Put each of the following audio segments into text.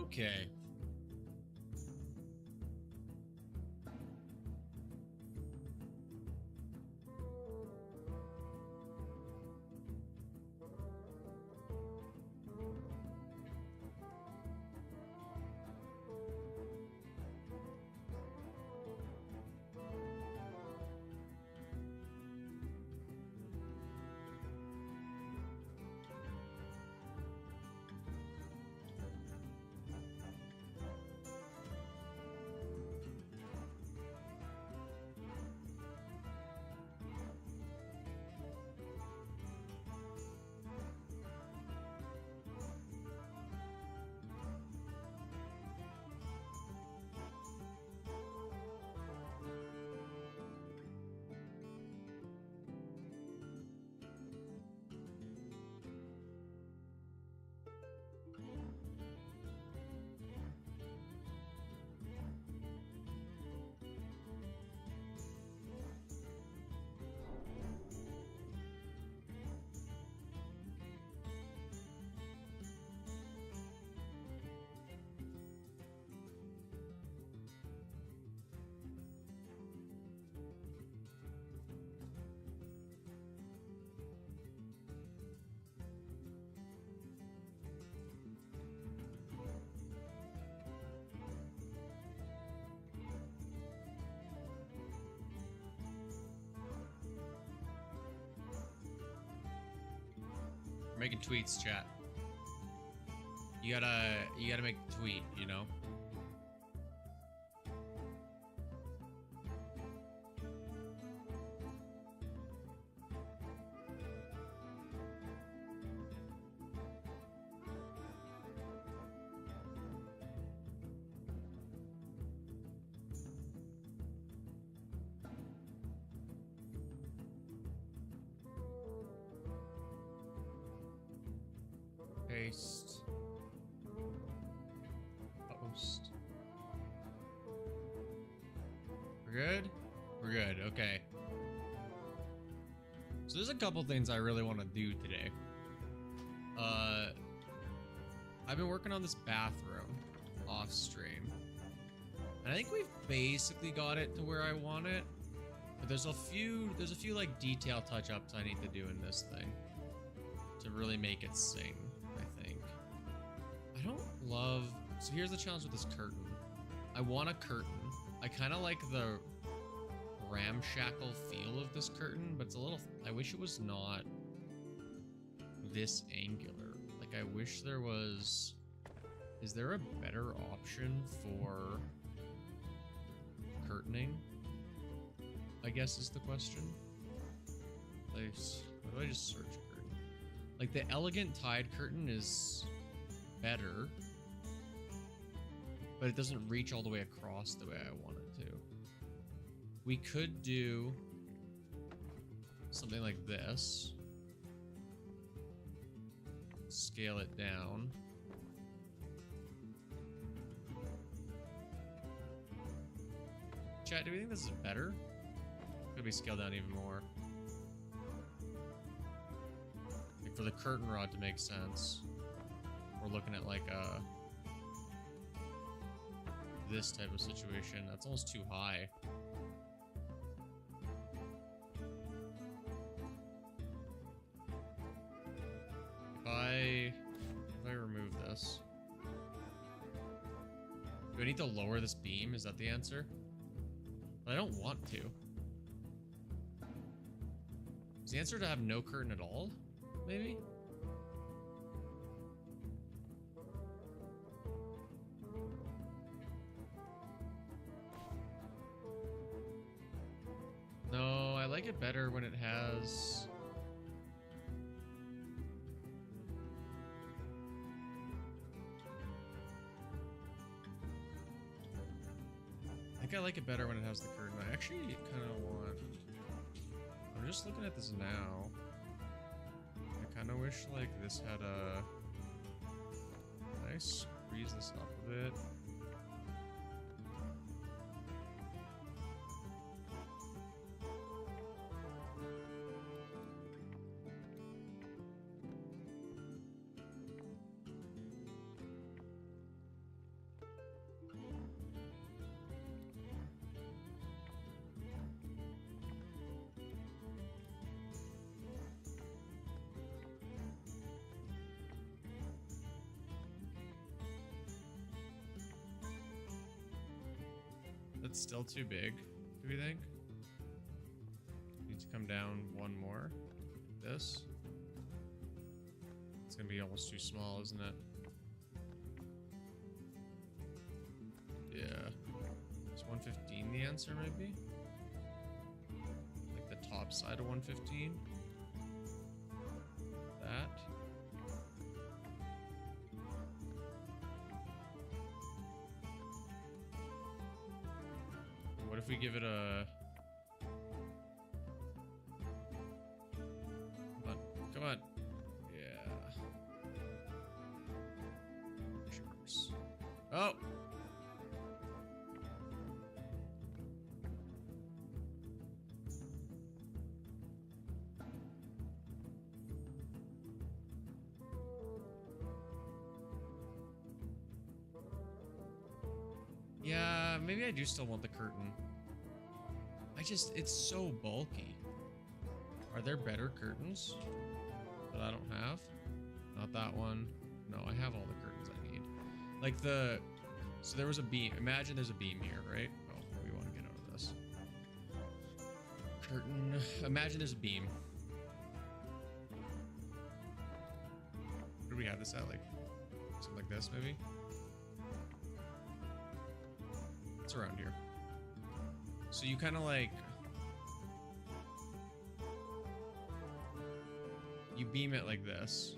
Okay. We're making tweets, chat. You gotta make a tweet, you know? Paste. Post. We're good? We're good, okay. So there's a couple things I really want to do today. I've been working on this bathroom off stream. And I think we've basically got it to where I want it. But there's a few like detail touch-ups I need to do in this thing to really make it sing, I think. I don't love... So here's the challenge with this curtain. I want a curtain. I kind of like the ramshackle feel of this curtain, but it's a little... I wish it was not this angular. Like, I wish there was... Is there a better option for curtaining? I guess is the question. Place. What do I just search curtain? Like, the elegant tide curtain is better, but it doesn't reach all the way across the way I want it to. We could do something like this. Scale it down. Chat, do we think this is better? Could be scaled down even more. Like for the curtain rod to make sense, we're looking at like this type of situation. That's almost too high. If I remove this, do I need to lower this beam? Is that the answer? But I don't want to. Is the answer to have no curtain at all? Maybe? No, I like it better when it has... I think I like it better when it has the curtain. I actually kind of want... I'm just looking at this now. I kind of wish like this had a... Can I squeeze this up a bit? It's still too big, do we think? Need to come down one more. This. It's gonna be almost too small, isn't it? Yeah. Is 115 the answer, maybe? Like the top side of 115? That. What if we give it a... Come on, come on. Yeah. Sharps. Oh! Yeah, maybe I do still want the curtain. It's so bulky. Are there better curtains that I don't have? Not that one. No, I have all the curtains I need. Like so there was a beam. Imagine there's a beam here, right? Oh, we want to get out of this. Curtain. Imagine there's a beam. Where do we have this at? Like, something like this, maybe? It's around here. So you kind of like... You beam it like this.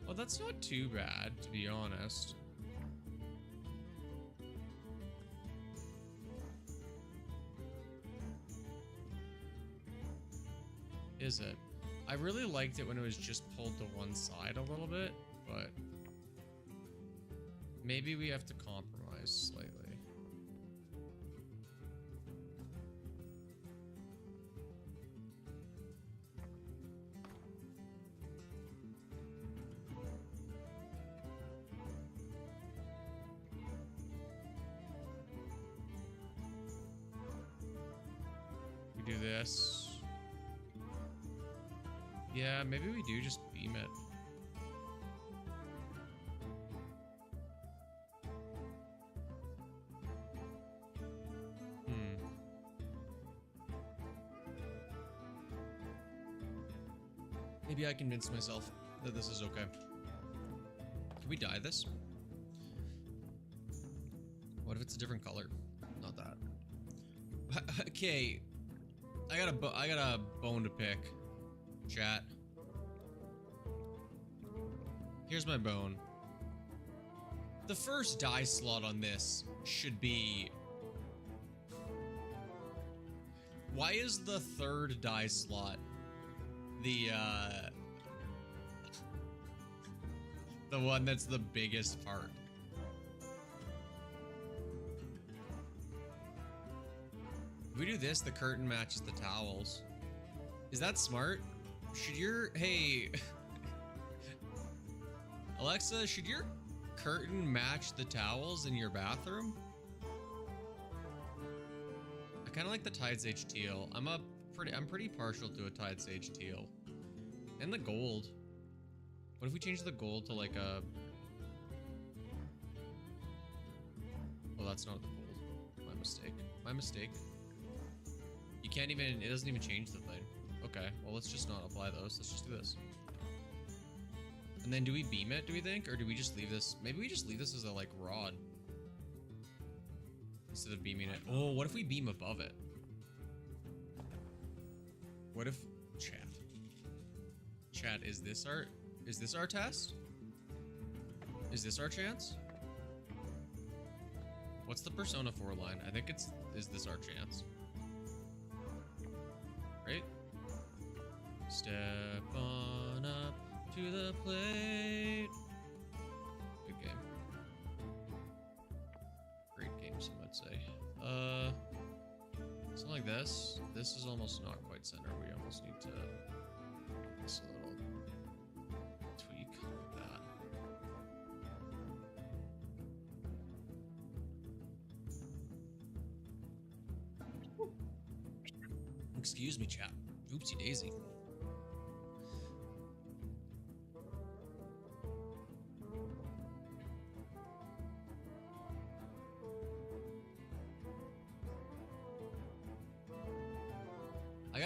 Well, that's not too bad, to be honest. Is it? I really liked it when it was just pulled to one side a little bit, but maybe we have to compromise slightly. We do this. Yeah, maybe we do just beam it. Maybe I convinced myself that this is okay. Can we dye this? What if it's a different color? Not that. Okay, I got a bone to pick. Chat. Here's my bone. The first dye slot on this should be... Why is the third dye slot the one that's the biggest part? If we do this, the curtain matches the towels. Is that smart? Should your... Hey... Alexa, should your curtain match the towels in your bathroom? I kind of like the Tide Sage teal. I'm pretty partial to a Tide Sage teal. And the gold. What if we change the gold to like a... Well, that's not the gold. My mistake. My mistake. You can't even... It doesn't even change the thing. Okay, well, let's just not apply those. Let's just do this. And then do we beam it, do we think? Or do we just leave this? Maybe we just leave this as a, like, rod. Instead of beaming it. Oh, what if we beam above it? What if... Chat, is this our test? Is this our chance? What's the Persona 4 line? I think it's... Is this our chance? Right? Step on up to the plate. Good game. Great game, some would say. Something like this. This is almost not quite center. We almost need to just a little tweak like that. Excuse me, chat. Oopsie daisy.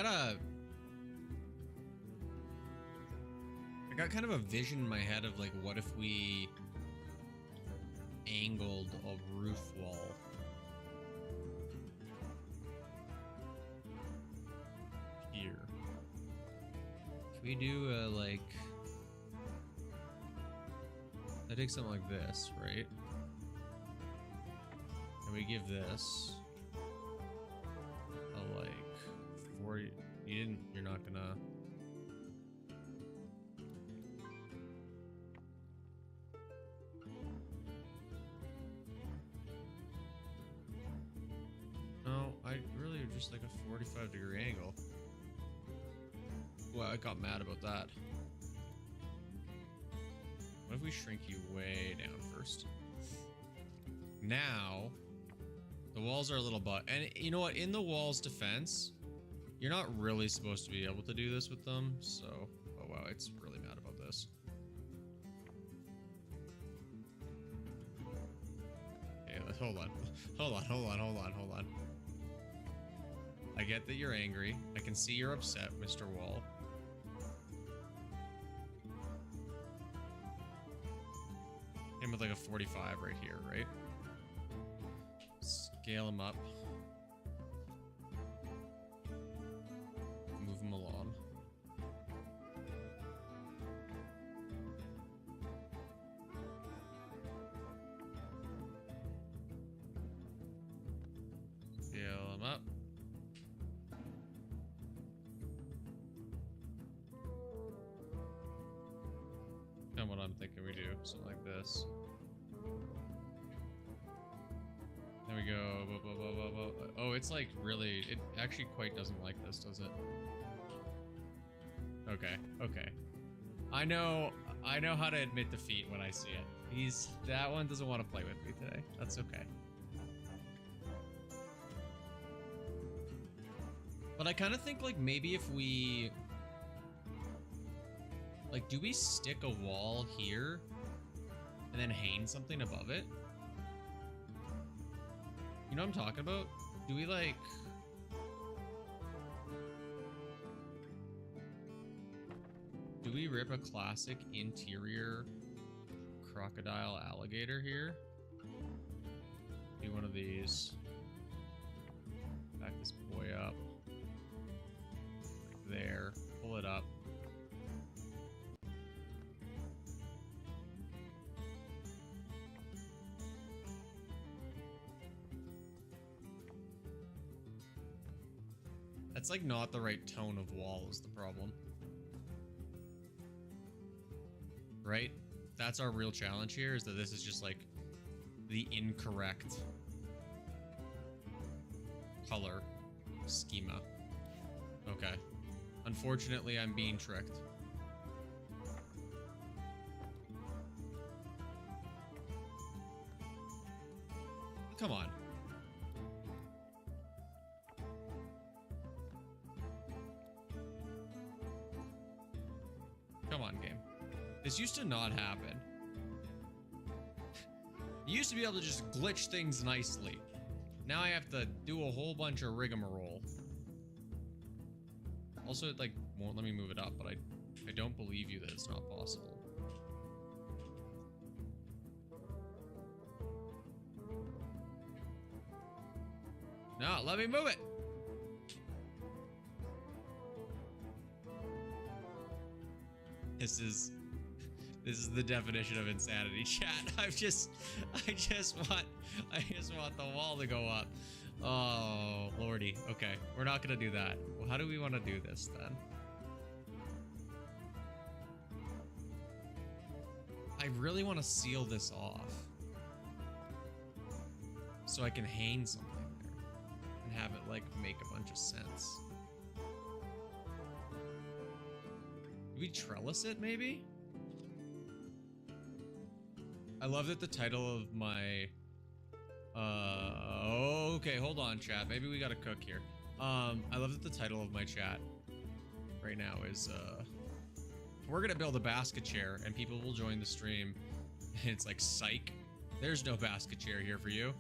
I got kind of a vision in my head of like, what if we angled a roof wall here? Can we do a like, I take something like this, right? And we give this a like 40. You're not gonna. No, I really just like a 45-degree angle. Well, I got mad about that. What if we shrink you way down first? Now, the walls are a little and you know what? In the wall's defense, you're not really supposed to be able to do this with them. So, oh wow, it's really mad about this. Okay, hold on. I get that you're angry. I can see you're upset, Mr. Wall. Him with like a 45 right here, right? Scale him up. Move him along. Scale him up. And what I'm thinking we do, something like this. There we go. Oh, it's like really, it actually quite doesn't like this, does it? Okay, okay. I know how to admit defeat when I see it. That one doesn't want to play with me today. That's okay. But I kind of think like maybe if we, like, do we stick a wall here and then hang something above it? You know what I'm talking about? Do we like... Do we rip a classic interior crocodile alligator here? Do one of these. Back this boy up. Like there. Pull it up. That's like not the right tone of wall is the problem. Right? That's our real challenge here, is that this is just like the incorrect color schema. Okay. Unfortunately, I'm being tricked. Come on. Come on, game. This used to not happen. You used to be able to just glitch things nicely. Now I have to do a whole bunch of rigmarole. Also, it like won't let me move it up, but I don't believe you that it's not possible. No, let me move it. This is the definition of insanity, chat. I just want the wall to go up. Oh, lordy. Okay, we're not gonna do that. Well, how do we want to do this then? I really want to seal this off so I can hang something there and have it like make a bunch of sense. Do we trellis it maybe? I love that the title of my okay, hold on, chat. Maybe we gotta cook here. I love that the title of my chat right now is we're gonna build a basket chair and people will join the stream. And it's like, psych, there's no basket chair here for you.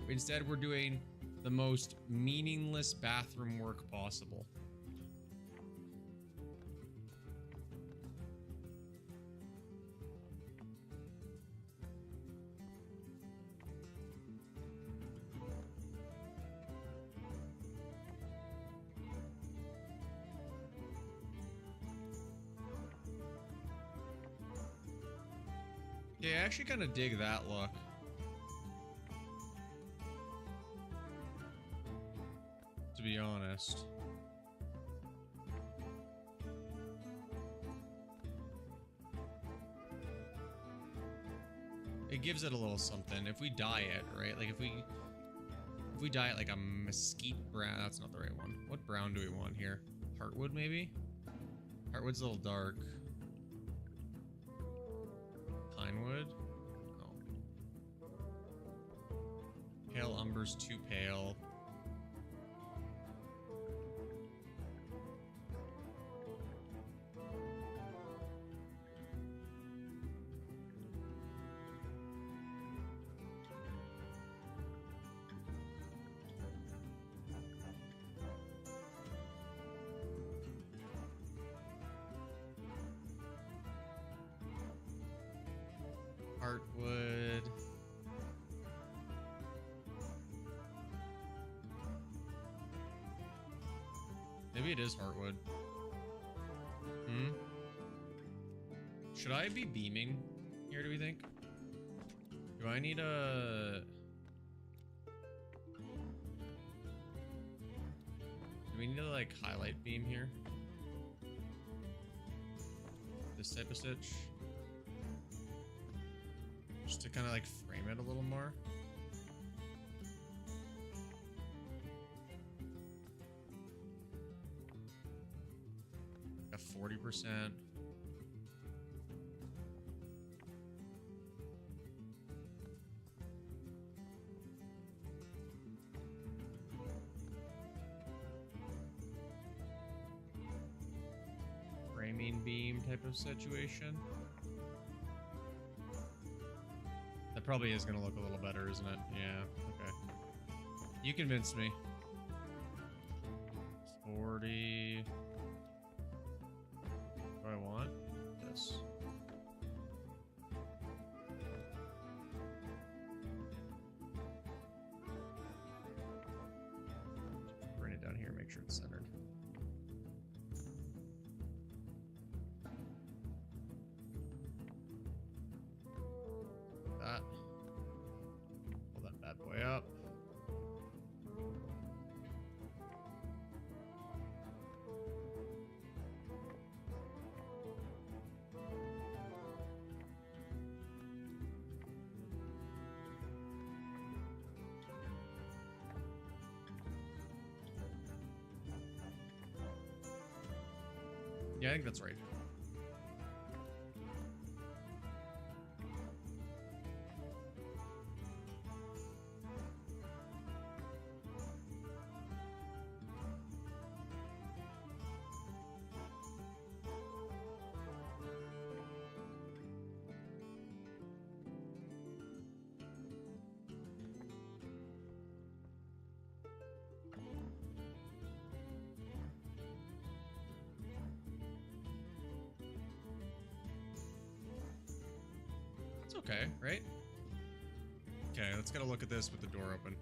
Instead, we're doing the most meaningless bathroom work possible. Yeah, I actually kind of dig that look. To be honest. It gives it a little something. If we dye it, right? Like if we dye it like a mesquite brown, that's not the right one. What brown do we want here? Heartwood maybe? Heartwood's a little dark. Pinewood? No. Pale umber's too pale. Heartwood. Maybe it is Heartwood. Should I be beaming here, do we think? Do I need a... Do we need to, like, highlight beam here? This type of stitch? Just to kind of, like, frame it a little more. A 40%. Framing beam type of situation. That probably is going to look a little better, isn't it? Yeah, okay. You convinced me. 40. What do I want? This. Bring it down here, make sure it's centered. That. Pull that bad boy up. Yeah, I think that's right. It's okay, right? Okay, let's get a look at this with the door open.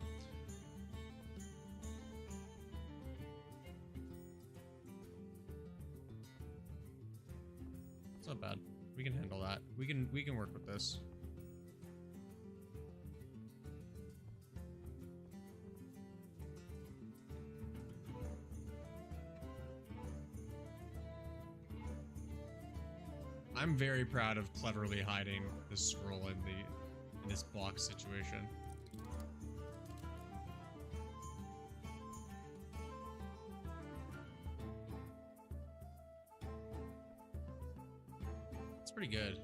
It's not bad. We can handle that. We can work with this. I'm very proud of cleverly hiding the scroll in this box situation. It's pretty good.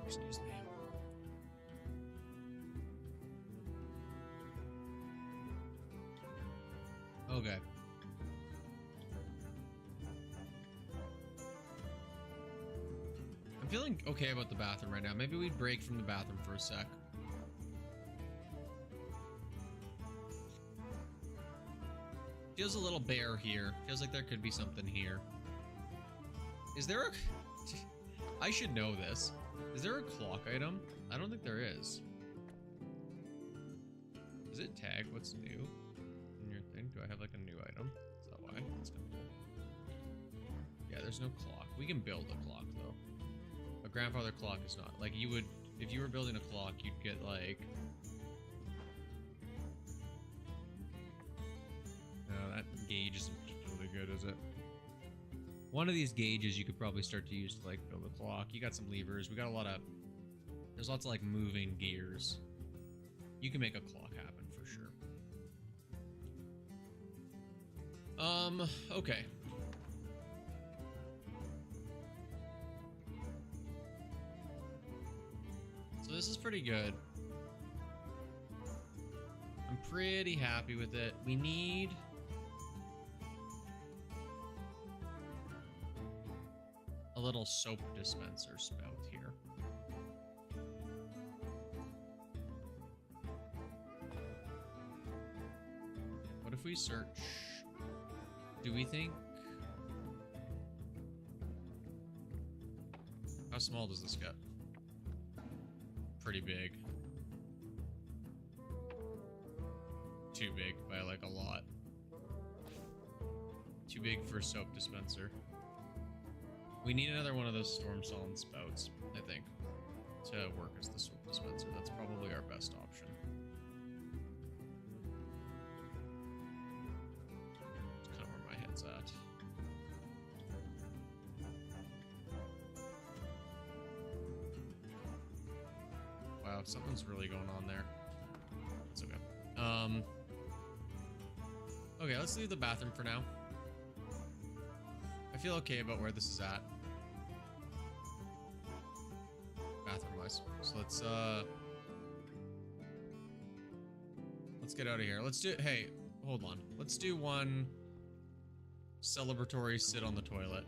Excuse me. Okay. I'm feeling okay about the bathroom right now. Maybe we'd break from the bathroom for a sec. Feels a little bare here. Feels like there could be something here. Is there a... I should know this. Is there a clock item? I don't think there is. Is it tag? What's new? In your thing? Do I have like a new item? Is that why? That's kind of cool. Yeah, there's no clock. We can build a clock though. A grandfather clock is not. Like you would... If you were building a clock, you'd get like... No, that gauge isn't really good, is it? One of these gauges you could probably start to use to like build a clock. You got some levers. We got a lot of... There's lots of like moving gears. You can make a clock happen for sure. Okay. So this is pretty good. I'm pretty happy with it. We need... a little soap dispenser spout here. What if we search? Do we think... How small does this get? Pretty big. Too big by like a lot. Too big for a soap dispenser. We need another one of those storm solid spouts, I think, to work as the soap dispenser. That's probably our best option. That's kind of where my head's at. Wow, something's really going on there. It's okay. Okay, let's leave the bathroom for now. I feel okay about where this is at. Bathroom-wise. So let's get out of here. Let's do... Hey, hold on. Let's do one celebratory sit on the toilet.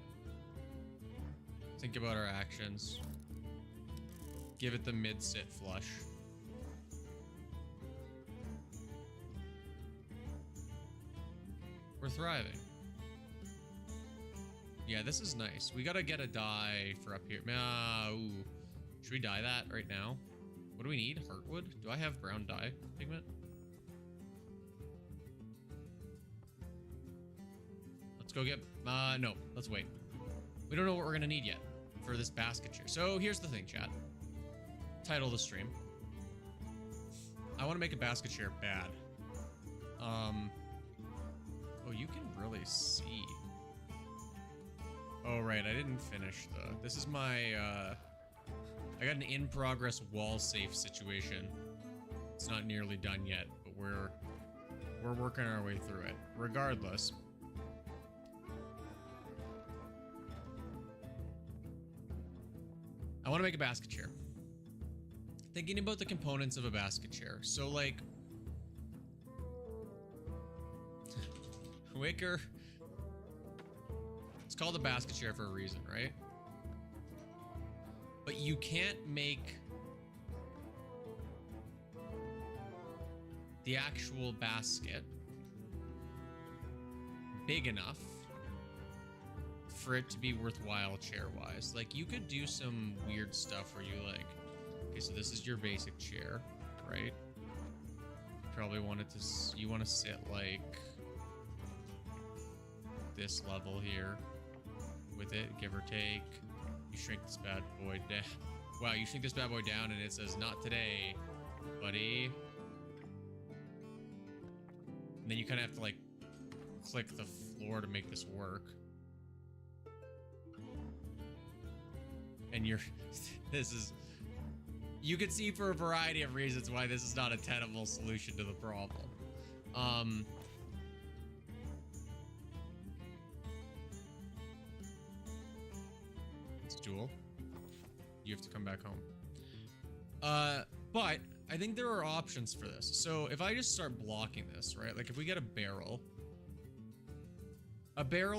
Think about our actions. Give it the mid-sit flush. We're thriving. Yeah, this is nice. We gotta get a dye for up here. Ooh. Should we dye that right now? What do we need? Heartwood? Do I have brown dye pigment? Let's go get... no. Let's wait. We don't know what we're gonna need yet for this basket chair. So here's the thing, chat. Title of the stream. I want to make a basket chair bad. Oh, you can really see... Oh, right, I didn't finish the... This is my, I got an in-progress wall safe situation. It's not nearly done yet, but we're working our way through it. Regardless... I want to make a basket chair. Thinking about the components of a basket chair. So, like... wicker... It's called a basket chair for a reason, right? But you can't make the actual basket big enough for it to be worthwhile chair-wise. Like, you could do some weird stuff where you, like... Okay, so this is your basic chair, right? Probably wanted to... You want to sit, like... this level here. With it, give or take. You shrink this bad boy down. Wow, you shrink this bad boy down and it says, not today, buddy. And then you kind of have to, like, click the floor to make this work. And you're... this is... You can see for a variety of reasons why this is not a tenable solution to the problem. It's Jewel. You have to come back home. But I think there are options for this. So if I just start blocking this, right? Like if we get a barrel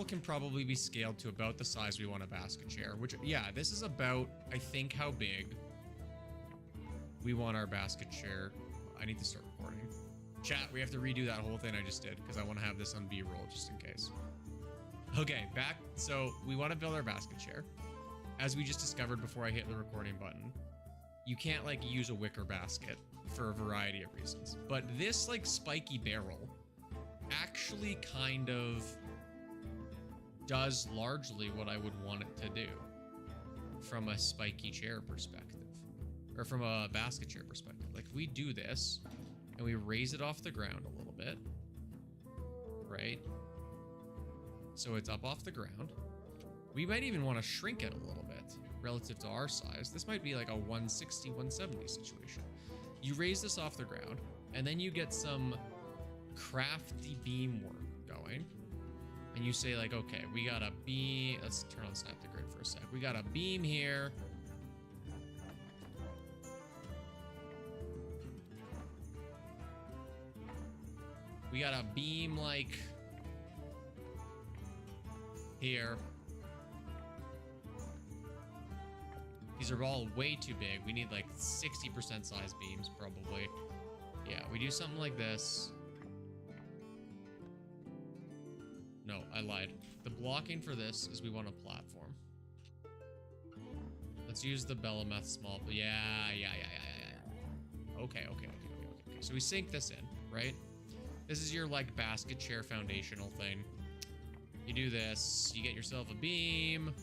can probably be scaled to about the size we want a basket chair, which, yeah, this is about, I think, how big we want our basket chair. I need to start recording. Chat, we have to redo that whole thing I just did because I want to have this on B-roll just in case. Okay, back. So we want to build our basket chair. As we just discovered before I hit the recording button, you can't like use a wicker basket for a variety of reasons. But this like spiky barrel actually kind of does largely what I would want it to do from a spiky chair perspective, or from a basket chair perspective. Like if we do this and we raise it off the ground a little bit, right? So it's up off the ground. We might even want to shrink it a little bit relative to our size. This might be like a 160, 170 situation. You raise this off the ground and then you get some crafty beam work going. And you say like, okay, we got a beam. Let's turn on Snap the Grid for a sec. We got a beam here. We got a beam like here. These are all way too big. We need like 60% size beams probably. Yeah, we do something like this. No, I lied. The blocking for this is we want a platform. Let's use the Belemeth small. Yeah. Okay. So we sink this in, right? This is your like basket chair foundational thing. You do this, you get yourself a beam.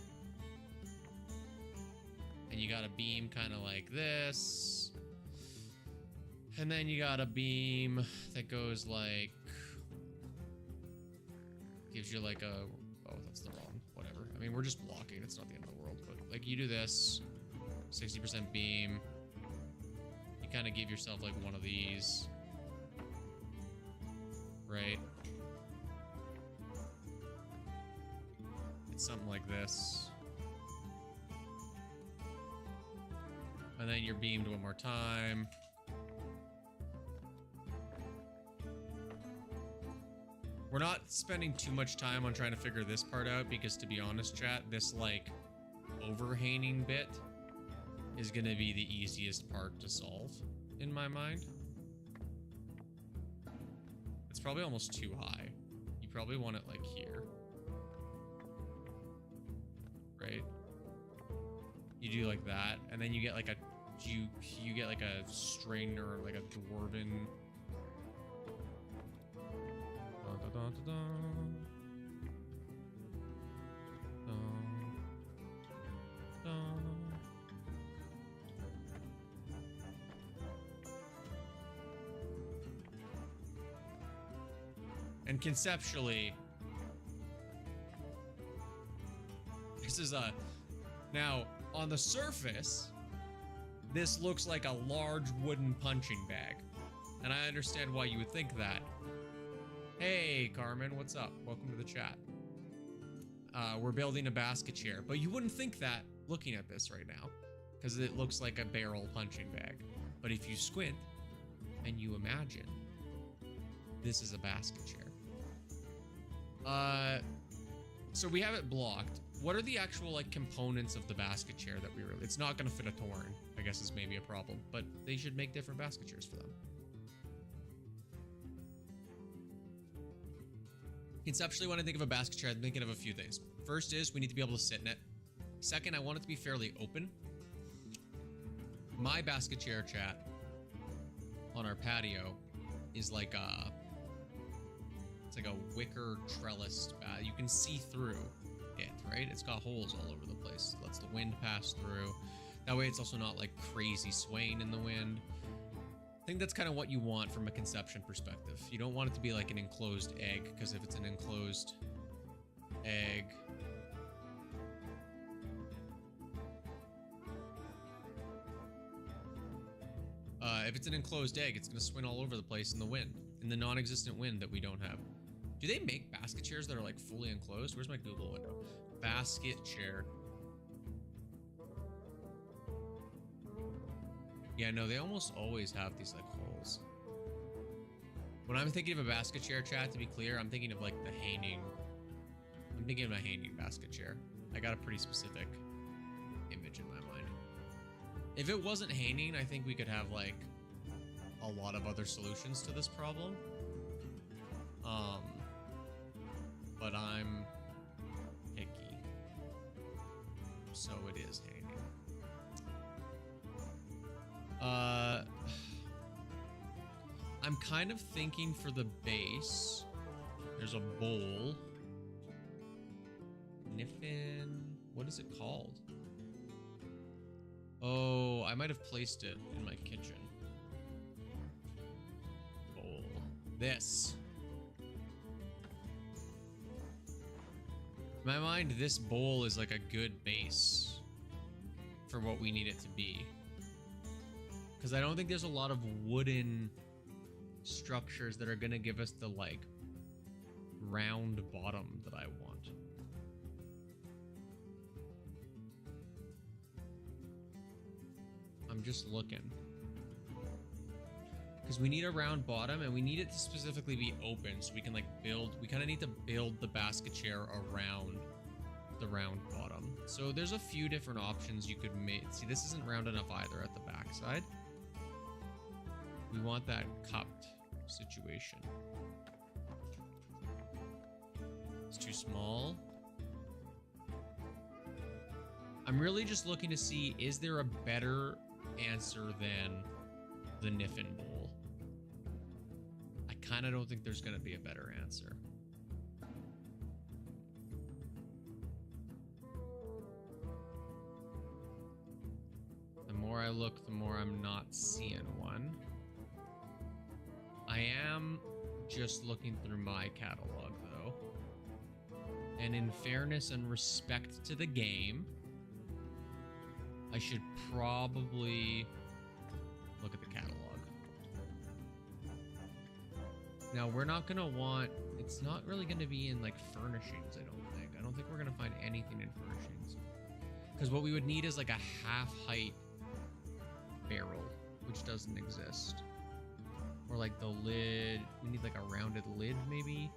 And you got a beam kind of like this. And then you got a beam that goes like, gives you like a, oh, that's the wrong, whatever. I mean, we're just blocking. It's not the end of the world, but like you do this, 60% beam. You kind of give yourself like one of these, right? It's something like this. And then you're beamed one more time. We're not spending too much time on trying to figure this part out because, to be honest, chat, this like overhanging bit is going to be the easiest part to solve in my mind. It's probably almost too high. You probably want it like here. Right? You do like that, and then you get like a you get like a string or like a dwarven. And conceptually, this is a, now on the surface, this looks like a large wooden punching bag. And I understand why you would think that. Hey, Carmen, what's up? Welcome to the chat. We're building a basket chair, but you wouldn't think that looking at this right now, because it looks like a barrel punching bag. But if you squint and you imagine, this is a basket chair. So we have it blocked. What are the actual like components of the basket chair that we really? It's not going to fit a Tauren, I guess, is maybe a problem, but they should make different basket chairs for them. Conceptually, when I think of a basket chair, I'm thinking of a few things. First is we need to be able to sit in it. Second, I want it to be fairly open. My basket chair, chat, on our patio is like a, it's like a wicker trellis. You can see through it, right? It's got holes all over the place. It lets the wind pass through. That way it's also not like crazy swaying in the wind. I think that's kind of what you want from a conception perspective. You don't want it to be like an enclosed egg, because if it's an enclosed egg, it's going to swing all over the place in the wind, in the non-existent wind that we don't have. Do they make basket chairs that are like fully enclosed? Where's my Google window? Basket chair. Yeah, no, they almost always have these like holes. When I'm thinking of a basket chair, chat, to be clear, I'm thinking of like the hanging. I'm thinking of a hanging basket chair. I got a pretty specific image in my mind. If it wasn't hanging, I think we could have like a lot of other solutions to this problem. But I'm picky, so it is hanging. I'm kind of thinking for the base, there's a bowl. Niffin, what is it called? Oh, I might have placed it in my kitchen. Bowl. This. In my mind, this bowl is like a good base for what we need it to be. Because I don't think there's a lot of wooden structures that are going to give us the like round bottom that I want. I'm just looking. Because we need a round bottom and we need it to specifically be open so we can like build, we kind of need to build the basket chair around the round bottom. So there's a few different options you could make. See, this isn't round enough either at the back side. We want that cupped situation. It's too small. I'm really just looking to see, is there a better answer than the Niffin bowl? I kind of don't think there's going to be a better answer. The more I look, the more I'm not seeing one. I am just looking through my catalog, though. And in fairness and respect to the game, I should probably look at the catalog. Now, we're not going to want... It's not really going to be in, like, furnishings, I don't think. I don't think we're going to find anything in furnishings. Because what we would need is, like, a half-height barrel, which doesn't exist. Or, like, the lid... We need, like, a rounded lid, maybe?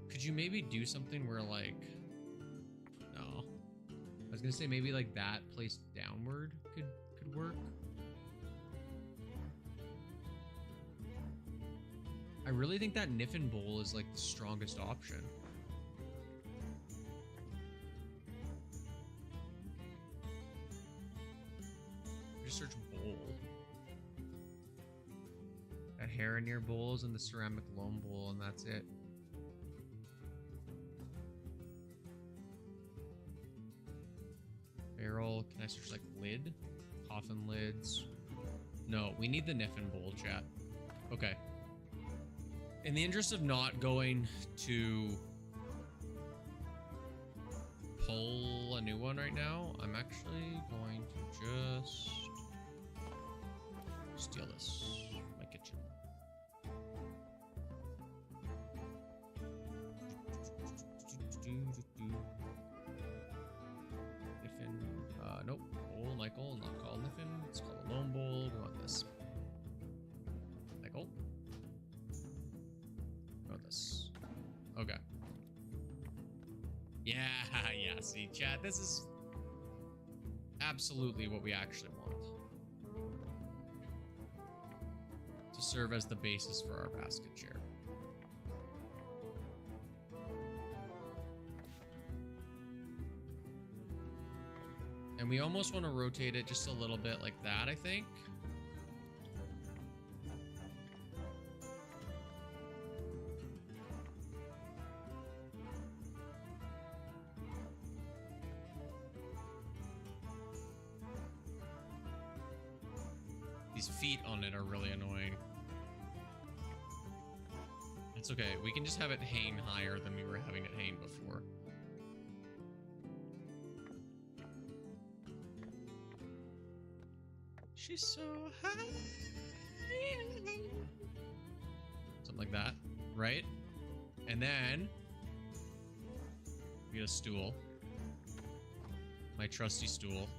Could you maybe do something where, like... No. I was going to say maybe, like, that placed downward could work. I really think that Niffin bowl is like the strongest option. Just search bowl. Got Haranier bowls and the ceramic loam bowl, and that's it. Barrel. Can I search like lid? Coffin lids. No, we need the Niffin bowl, chat. Okay. In the interest of not going to pull a new one right now, I'm actually going to just steal this from my kitchen. Niffin, nope. Bowl, Michael, not called Niffin. It's called a loam bowl. We want this. Michael. Okay. Yeah, see, chat, this is absolutely what we actually want. To serve as the basis for our basket chair. And we almost want to rotate it just a little bit like that, I think. These feet on it are really annoying. It's okay. We can just have it hang higher than we were having it hang before. She's so high. Something like that, right? And then we get a stool. My trusty stool.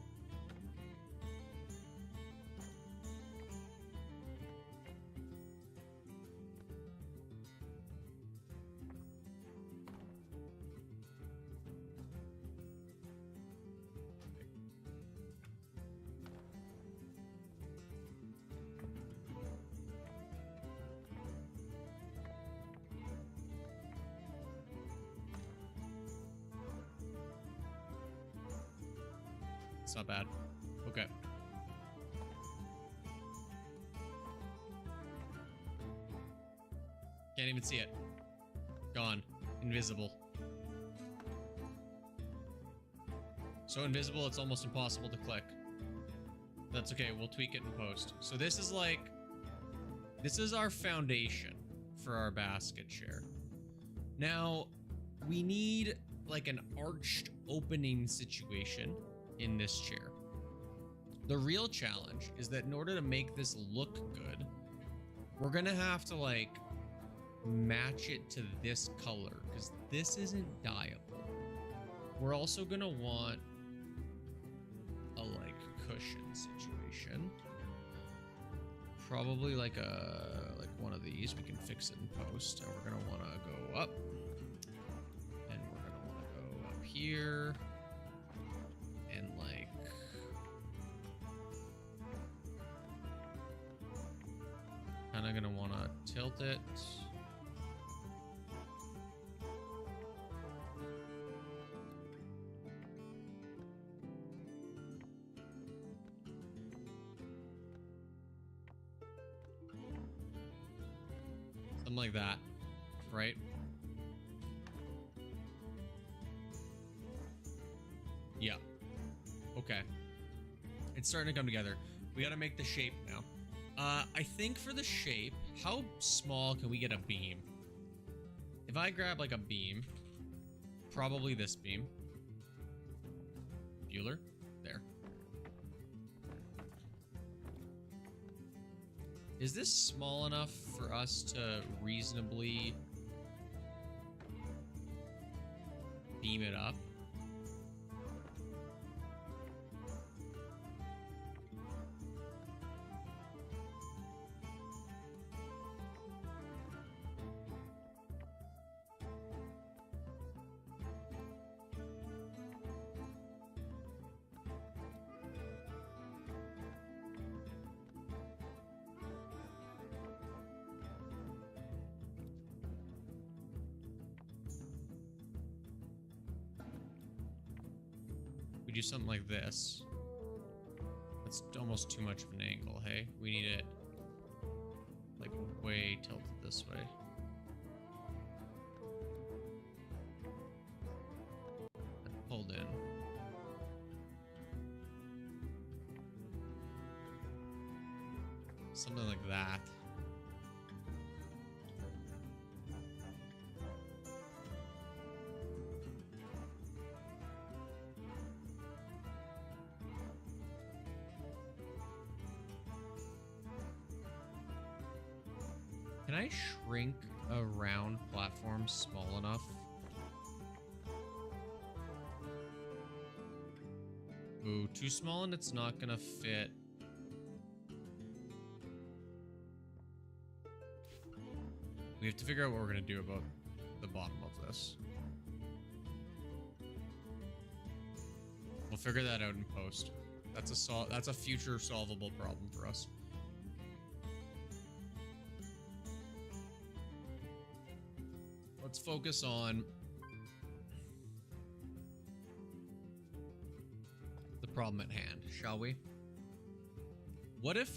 It's not bad. Okay. Can't even see it. Gone. Invisible. So invisible, it's almost impossible to click. That's okay. We'll tweak it in post. So this is like... This is our foundation for our basket chair. Now, we need like an arched opening situation in this chair. The real challenge is that in order to make this look good, we're gonna have to like match it to this color because this isn't dyeable. We're also gonna want a like cushion situation. Probably like one of these. We can fix it in post, and we're gonna want to go up, and we're gonna want to go up here, and like kind of gonna want to tilt it. Like that, right? Yeah. Okay. It's starting to come together. We got to make the shape now. I think for the shape, how small can we get a beam? If I grab like a beam, probably this beam. Bueller, there. Is this small enough for us to reasonably beam it up? We do something like this. That's almost too much of an angle, hey? We need it like way tilted this way. And pulled in. Something like that. Can I shrink a round platform small enough? Ooh, too small and it's not gonna fit. We have to figure out what we're gonna do about the bottom of this. We'll figure that out in post. That's a future solvable problem for us. Let's focus on the problem at hand, shall we? What if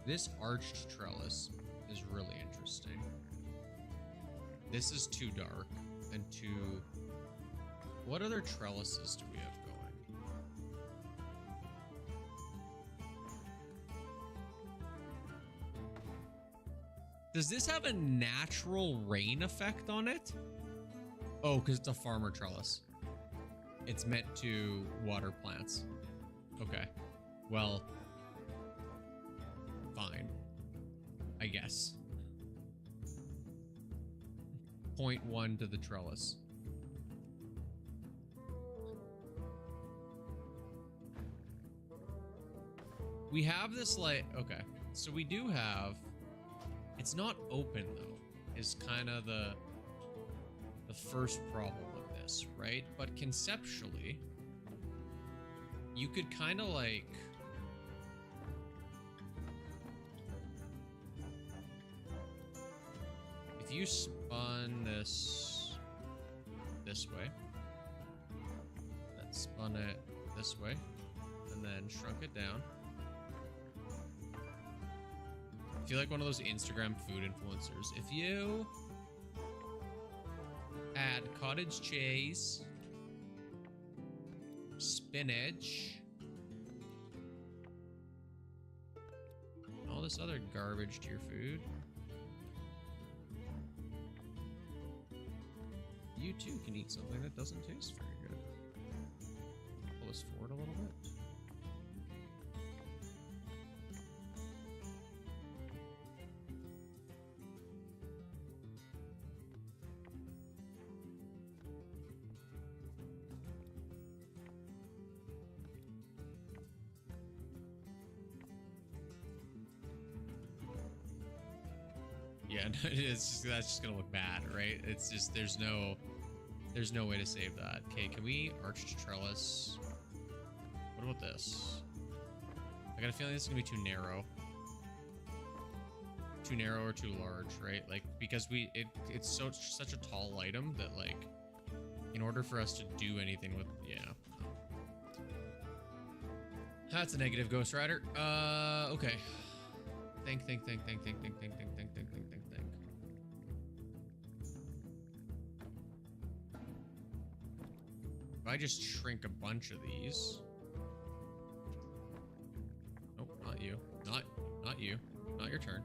this arched trellis is really interesting. This is too dark and too... What other trellises do we have going? Does this have a natural rain effect on it? Oh, because it's a farmer trellis. It's meant to water plants. Okay. Well, fine. I guess. 0.1 to the trellis. We have this like... Okay. So we do have... It's not open though, is kind of the first problem with this, right? But conceptually, you could kind of like if you spun this this way. Then spun it this way. And then shrunk it down. I feel like one of those Instagram food influencers. If you add cottage cheese, spinach, all this other garbage to your food, you too can eat something that doesn't taste very good. Pull this forward a little bit. Yeah, that's just gonna look bad, right? It's just there's no way to save that. Okay, can we arched trellis? What about this? I got a feeling this is gonna be too narrow. Too narrow or too large, right? Like because it's such a tall item that like in order for us to do anything with that's a negative, Ghost Rider. Okay. Think. If I just shrink a bunch of these. Nope, not you. Not you. Not your turn.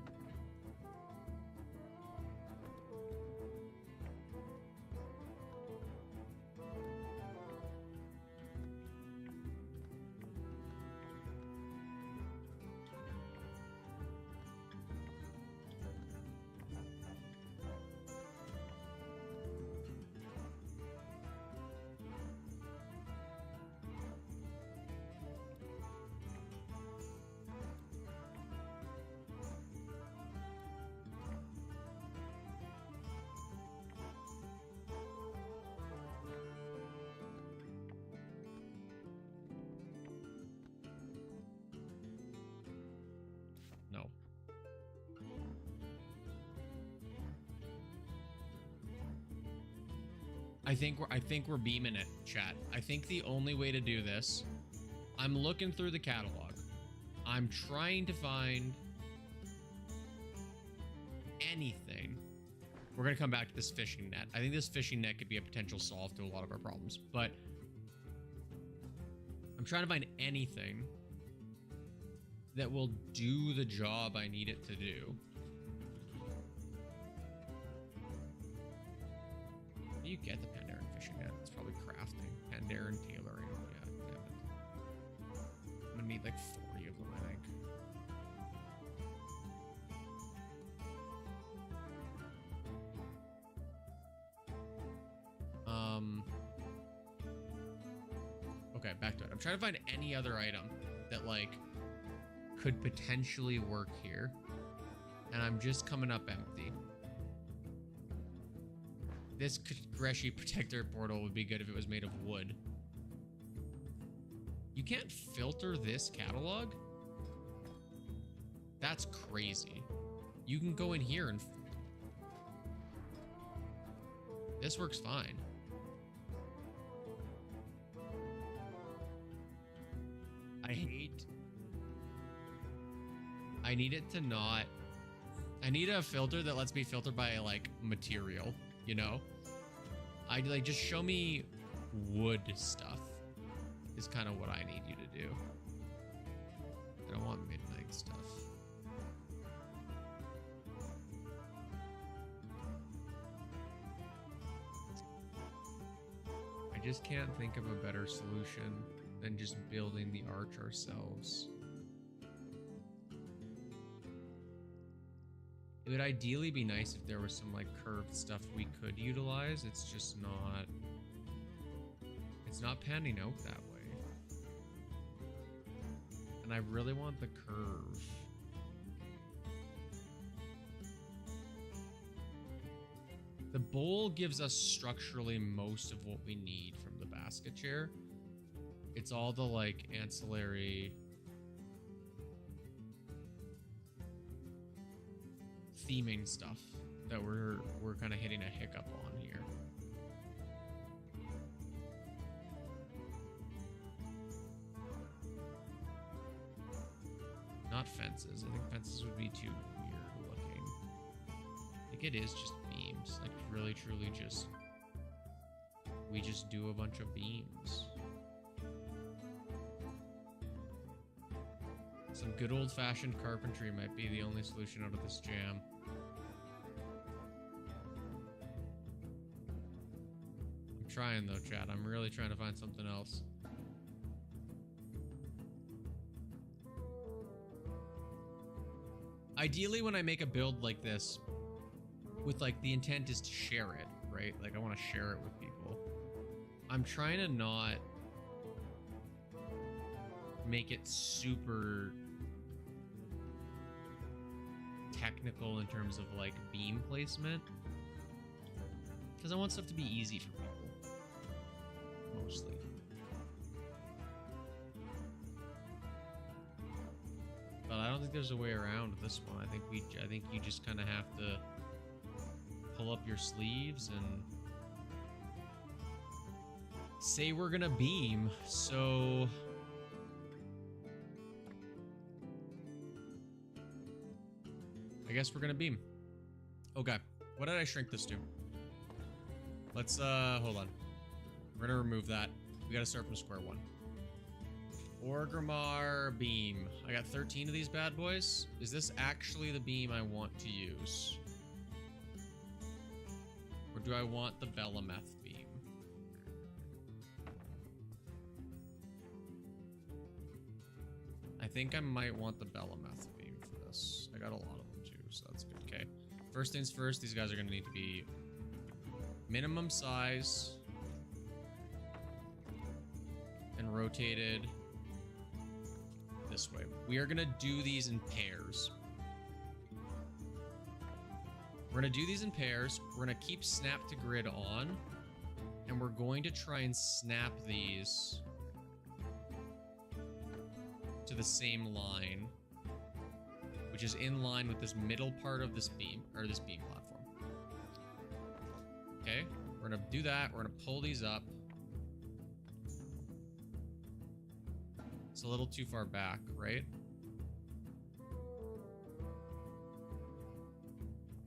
No. I think we're beaming it, chat. I think the only way to do this, I'm looking through the catalog. I'm trying to find anything. We're gonna come back to this fishing net. I think this fishing net could be a potential solve to a lot of our problems, but I'm trying to find anything that will do the job I need it to do. You get the Pandaren fishing net. It's probably crafting. Pandaren tailoring. Yeah, damn it. I'm gonna need like 40 of them, I think. Okay, back to it. I'm trying to find any other item that like could potentially work here, and I'm just coming up empty. This Greshi protector portal would be good if it was made of wood. You can't filter this catalog? That's crazy. You can go in here and... This works fine. I need it to not... I need a filter that lets me filter by, like, material, you know? I like, just show me wood stuff is kind of what I need you to do. I don't want midnight stuff. I just can't think of a better solution than just building the arch ourselves. It would ideally be nice if there was some like curved stuff we could utilize. It's just not... It's not panning out that way. And I really want the curve. The bowl gives us structurally most of what we need from the basket chair. It's all the like ancillary theming stuff that we're kind of hitting a hiccup on here. not fences. I think fences would be too weird looking. I think it is just beams. Like, really, truly just... We just do a bunch of beams. Some good old-fashioned carpentry might be the only solution out of this jam. I'm trying though, Chad. I'm really trying to find something else. Ideally, when I make a build like this, with like the intent is to share it, right? Like I want to share it with people. I'm trying to not make it super technical in terms of like beam placement, because I want stuff to be easy for people, mostly. But I don't think there's a way around this one. I think you just kind of have to pull up your sleeves and say we're gonna beam. So I guess we're gonna beam. Okay, what did I shrink this to? Let's hold on. We're gonna remove that. We gotta start from square one. Orgrimmar beam. I got 13 of these bad boys. Is this actually the beam I want to use? Or do I want the Belemeth beam? I think I might want the Belemeth beam for this. I got a lot of them too, so that's good. Okay. First things first, these guys are gonna need to be minimum size and rotated this way. We are gonna do these in pairs. We're gonna do these in pairs. We're gonna keep snap to grid on, and we're going to try and snap these to the same line, which is in line with this middle part of this beam, or this beam platform. Okay, we're gonna do that. We're gonna pull these up. It's a little too far back, right?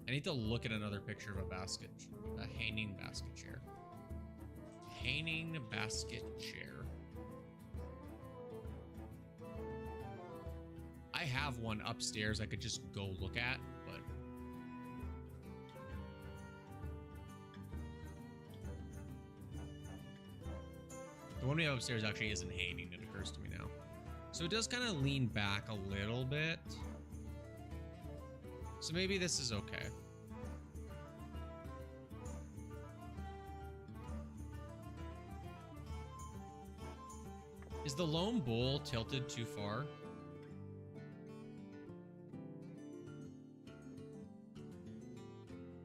I need to look at another picture of a hanging basket chair. Hanging basket chair. I have one upstairs I could just go look at, but the one we have upstairs actually isn't hanging, it occurs to me now. So it does kind of lean back a little bit. So maybe this is okay. Is the lone bull tilted too far?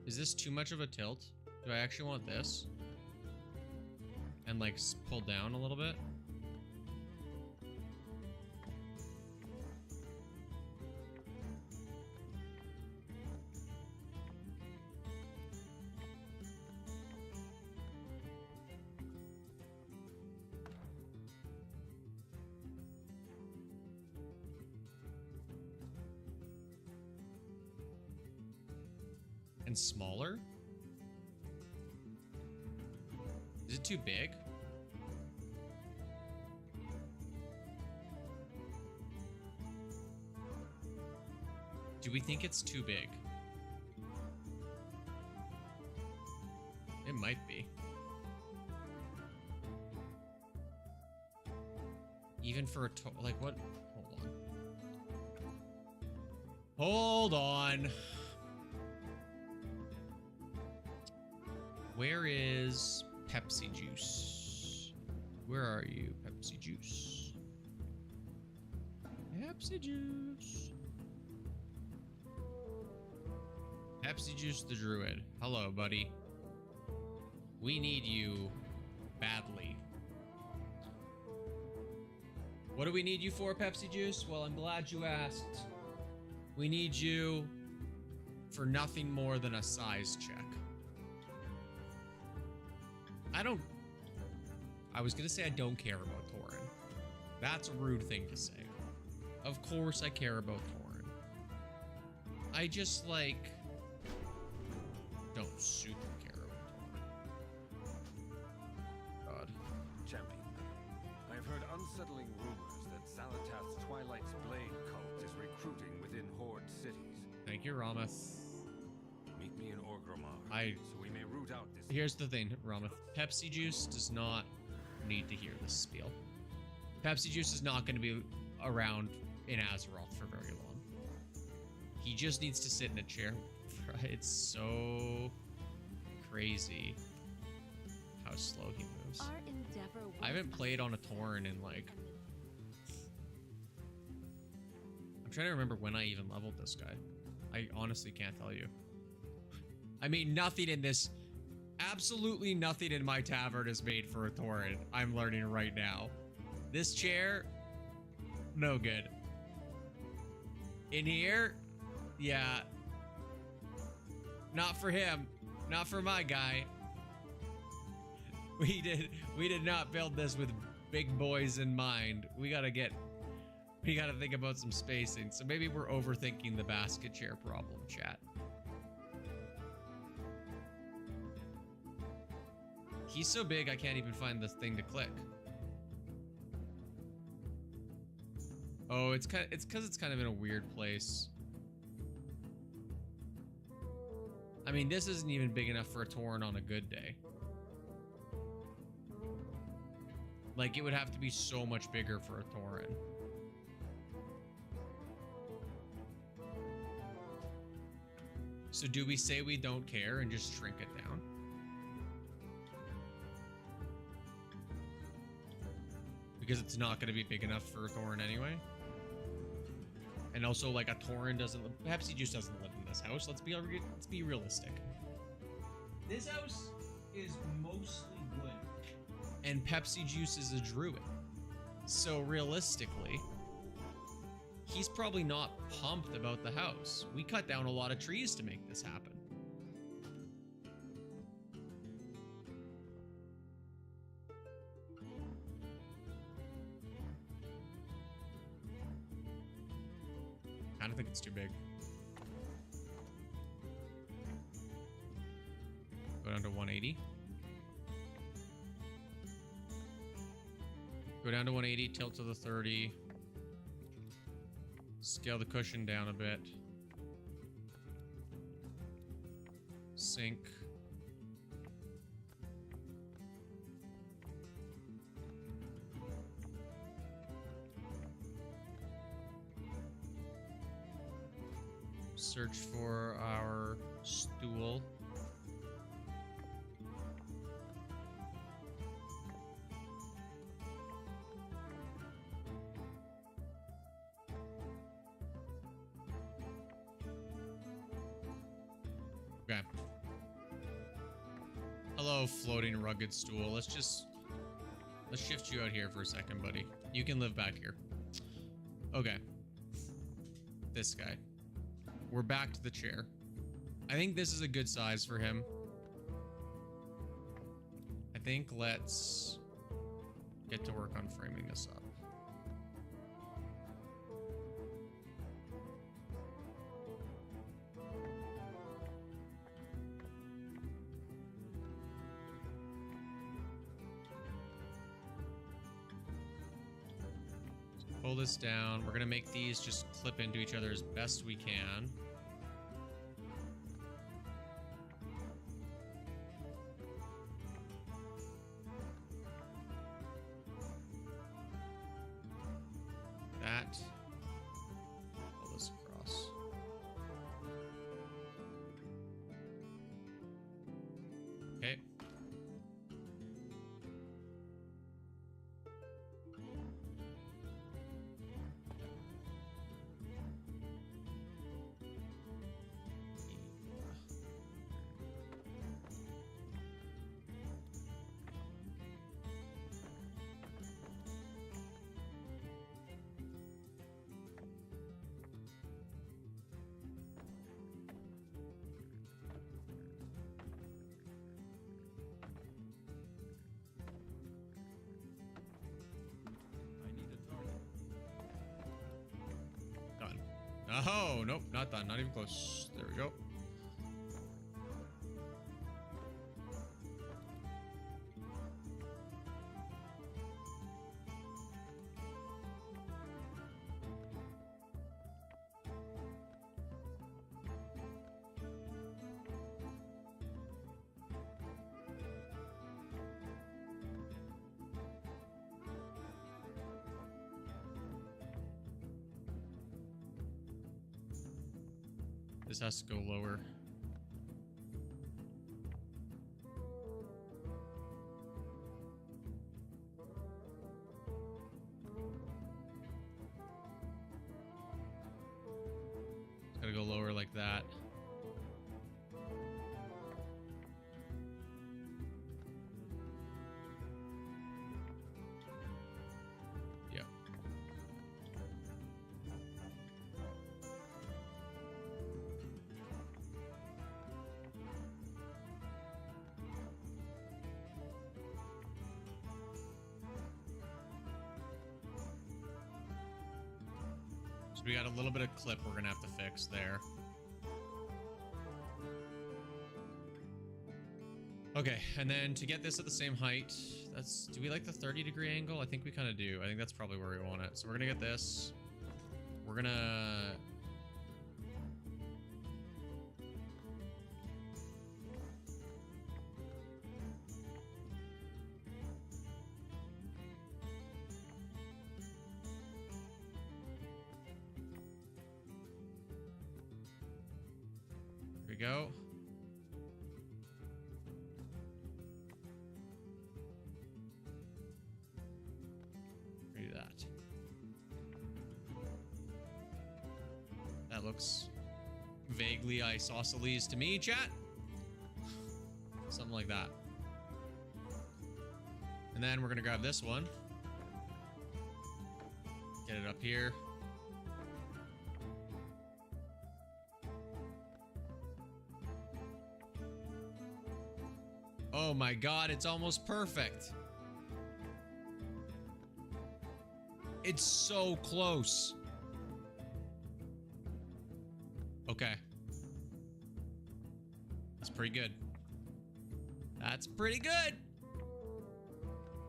Is this too much of a tilt? Do I actually want this? And like pull down a little bit? And smaller? Is it too big? Do we think it's too big? It might be. Even for a like what? Hold on. Hold on. Where is Pepsi Juice? Where are you, Pepsi Juice? Pepsi Juice. Pepsi Juice the Druid. Hello, buddy. We need you badly. What do we need you for, Pepsi Juice? Well, I'm glad you asked. We need you for nothing more than a size check. I was gonna say I don't care about Tauren. That's a rude thing to say. Of course I care about Torrent. I just, like, don't super care about Torrent. God. Champion, I have heard unsettling rumors that Xal'atath's Twilight's Blade cult is recruiting within Horde cities. Thank you, Rameth. Meet me in Orgrimmar, so we may root out this... Here's the thing, Rameth. Pepsi Juice does not need to hear this spiel. Pepsi Juice is not going to be around in Azeroth for very long. He just needs to sit in a chair. It's so crazy how slow he moves. I haven't played on a Tauren in, like... I'm trying to remember when I even leveled this guy. I honestly can't tell you. I mean, nothing in this... Absolutely nothing in my tavern is made for a Tauren. I'm learning right now. This chair... No good. In here... Yeah. Not for him. Not for my guy. We did not build this with big boys in mind. We gotta think about some spacing. So maybe we're overthinking the basket chair problem, chat. He's so big I can't even find this thing to click. Oh, it's because it's kind of in a weird place. I mean, this isn't even big enough for a Tauren on a good day. Like, it would have to be so much bigger for a Tauren. So do we say we don't care and just shrink it down? Because it's not going to be big enough for a Tauren anyway? And also, like, a Tauren doesn't... Pepsi Juice doesn't live in this house. Let's be realistic. This house is mostly wood. And Pepsi Juice is a druid. So, realistically, he's probably not pumped about the house. We cut down a lot of trees to make this happen. I don't think it's too big. Go down to 180. Go down to 180, tilt to the 30. Scale the cushion down a bit. Sync. Search for our stool. Okay. Hello, floating rugged stool. Let's shift you out here for a second, buddy. You can live back here. Okay. This guy. We're back to the chair. I think this is a good size for him. I think let's get to work on framing this up. Pull this down. We're gonna make these just clip into each other as best we can. That. Pull this across. Okay. Oh, nope, not done. Not even close. There we go. This has to go lower. It's gotta go lower like that. Yep. So we got a little bit of clip we're gonna have to fix there. Okay, and then to get this at the same height, do we like the 30-degree angle? I think we kind of do. I think that's probably where we want it. So we're gonna get this. We're gonna... Here we go. Do that. That looks vaguely isosceles to me, chat. Something like that. And then we're gonna grab this one. Get it up here. Oh my god, it's almost perfect. It's so close. Okay. That's pretty good. That's pretty good.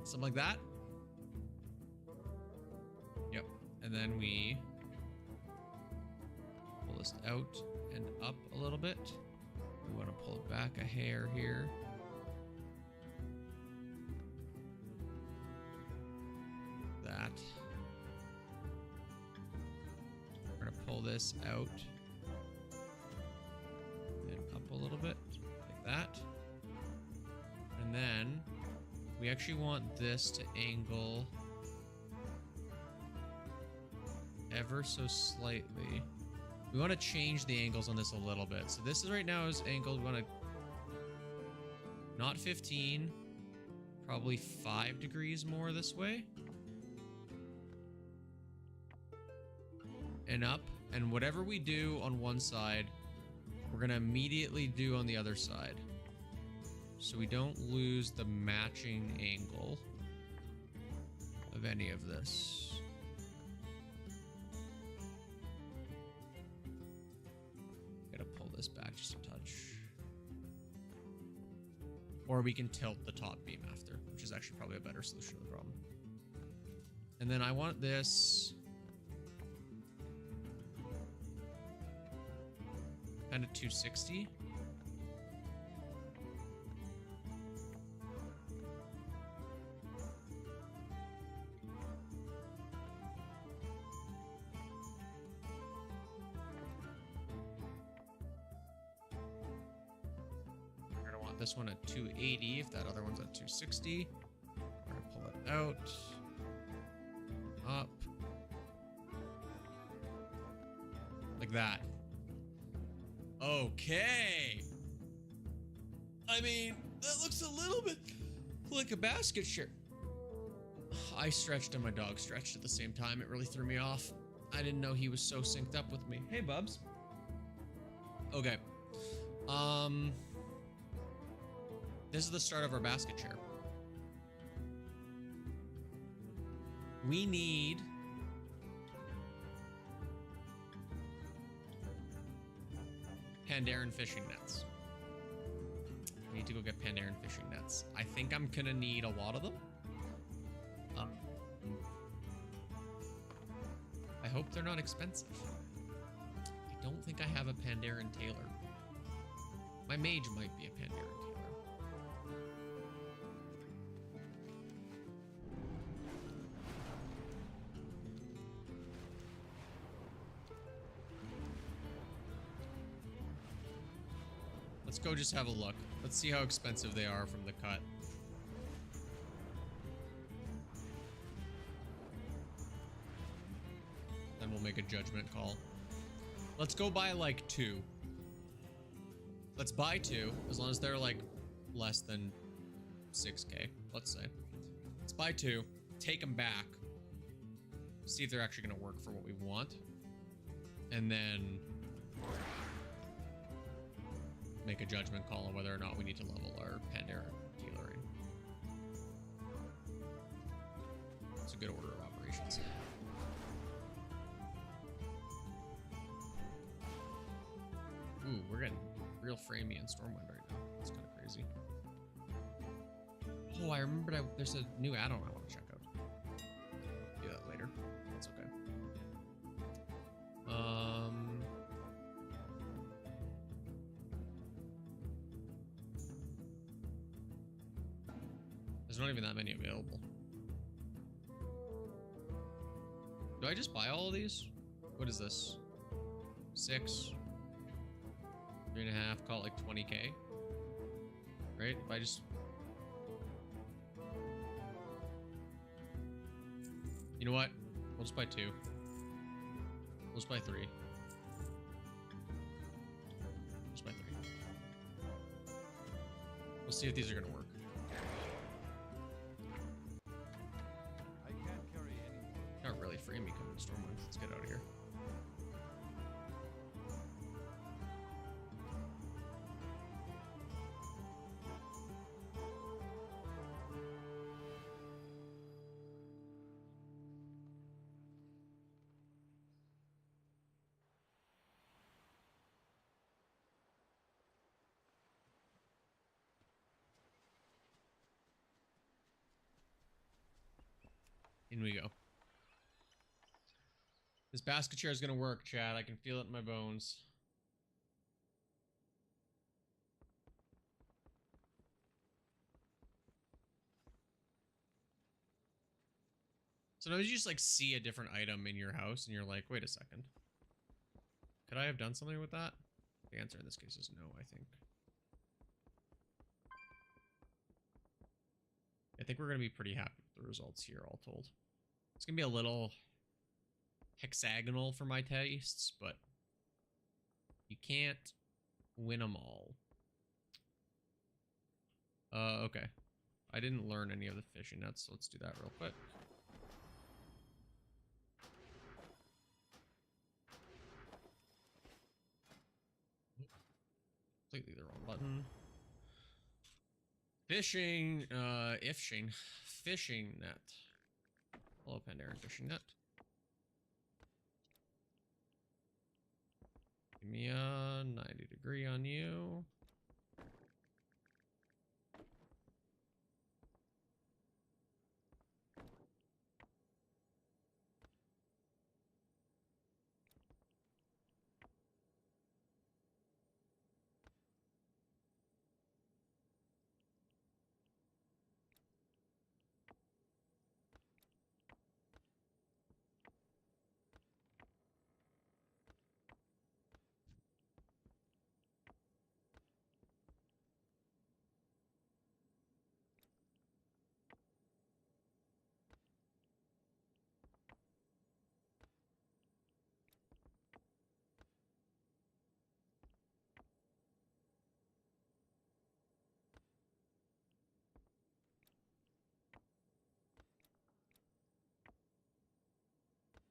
Something like that. Yep. And then we pull this out and up a little bit. We want to pull it back a hair here. That. We're gonna pull this out and up a little bit like that. And then we actually want this to angle ever so slightly. We want to change the angles on this a little bit. So this is right now is angled. We want to not 15, probably 5 degrees more this way. And up, and whatever we do on one side, we're gonna immediately do on the other side, so we don't lose the matching angle of any of this. Gotta pull this back just a touch, or we can tilt the top beam after, which is actually probably a better solution to the problem. And then I want this kind of 260. We're gonna want this one at 280 if that other one's at 260. We're gonna pull it out, up, like that. Okay. I mean, that looks a little bit like a basket shirt. I stretched and my dog stretched at the same time. It really threw me off. I didn't know he was so synced up with me. Hey, Bubs. Okay. This is the start of our basket chair. We need Pandaren fishing nets. I need to go get Pandaren fishing nets. I think I'm gonna need a lot of them. I hope they're not expensive. I don't think I have a Pandaren tailor. My mage might be a Pandaren tailor. Let's go just have a look. Let's see how expensive they are from the cut. Then we'll make a judgment call. Let's go buy like 2. Let's buy 2, as long as they're like less than 6k, let's say. Let's buy 2, take them back, see if they're actually gonna work for what we want, and then make a judgment call on whether or not we need to level our Pandaren tailoring. It's a good order of operations. Ooh, we're getting real framey in Stormwind right now. It's kind of crazy. Oh, I remembered there's a new add-on I want to check out. Do that later. That's okay. There's not even that many available. Do I just buy all of these? What is this? 6, 3.5, call it like 20k. Right? If I just... You know what? We'll just buy 2. We'll just buy 3. Just buy 3. We'll see if these are gonna work. I can't carry any. Not really frame me coming to Stormwind. Let's get out of here. In we go. This basket chair is gonna work, Chad. I can feel it in my bones. Sometimes you just like see a different item in your house and you're like, wait a second. Could I have done something with that? The answer in this case is no, I think. I think we're gonna be pretty happy with the results here, all told. It's gonna be a little hexagonal for my tastes, but you can't win them all. Okay. I didn't learn any of the fishing nets, so let's do that real quick. Completely the wrong button. Fishing, fishing net. Hello, Pandaren fishing net. Give me a 90 degree on you.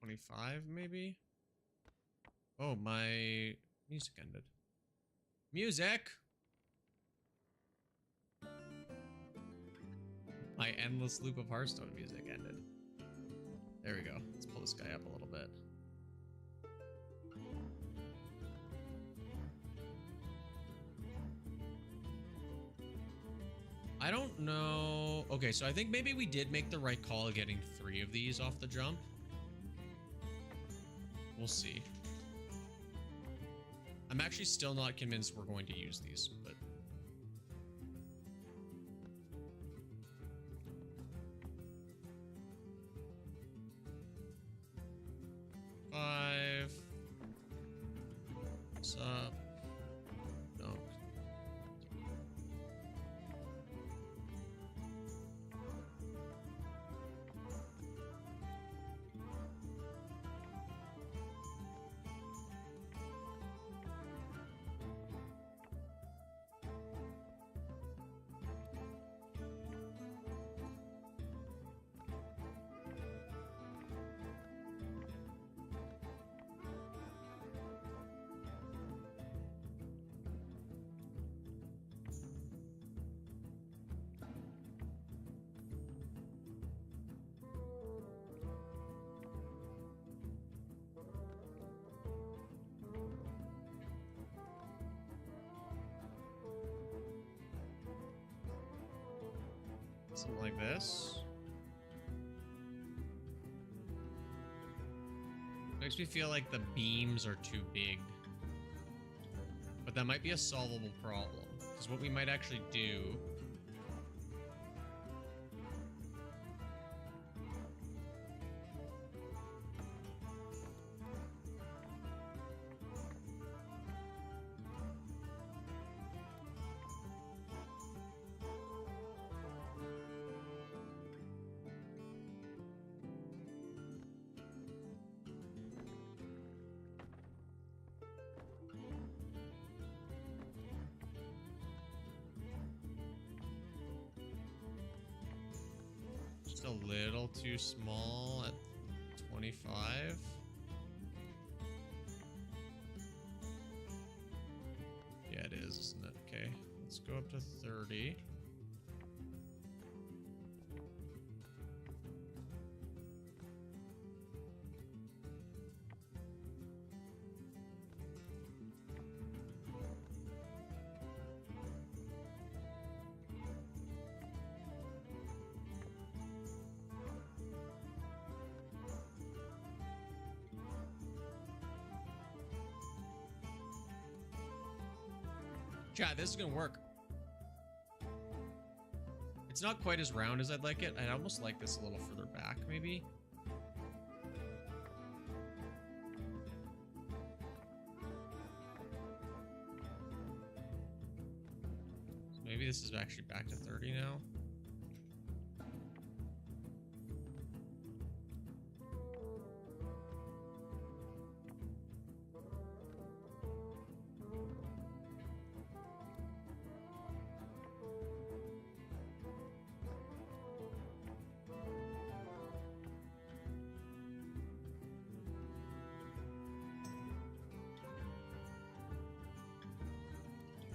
$25 maybe? Oh, my music ended. Music! My endless loop of Hearthstone music ended. There we go. Let's pull this guy up a little bit. know. Okay, so I think maybe we did make the right call getting 3 of these off the jump. We'll see. I'm actually still not convinced we're going to use these, but... Five. What's up? No. Something like this. Makes me feel like the beams are too big. But that might be a solvable problem. Because what we might actually do... Just a little too small at 25. Yeah, it is, isn't it? Okay, let's go up to 30. Chat, this is gonna work. It's not quite as round as I'd like it. I'd almost like this a little further back, maybe. So maybe this is actually back to 30 now.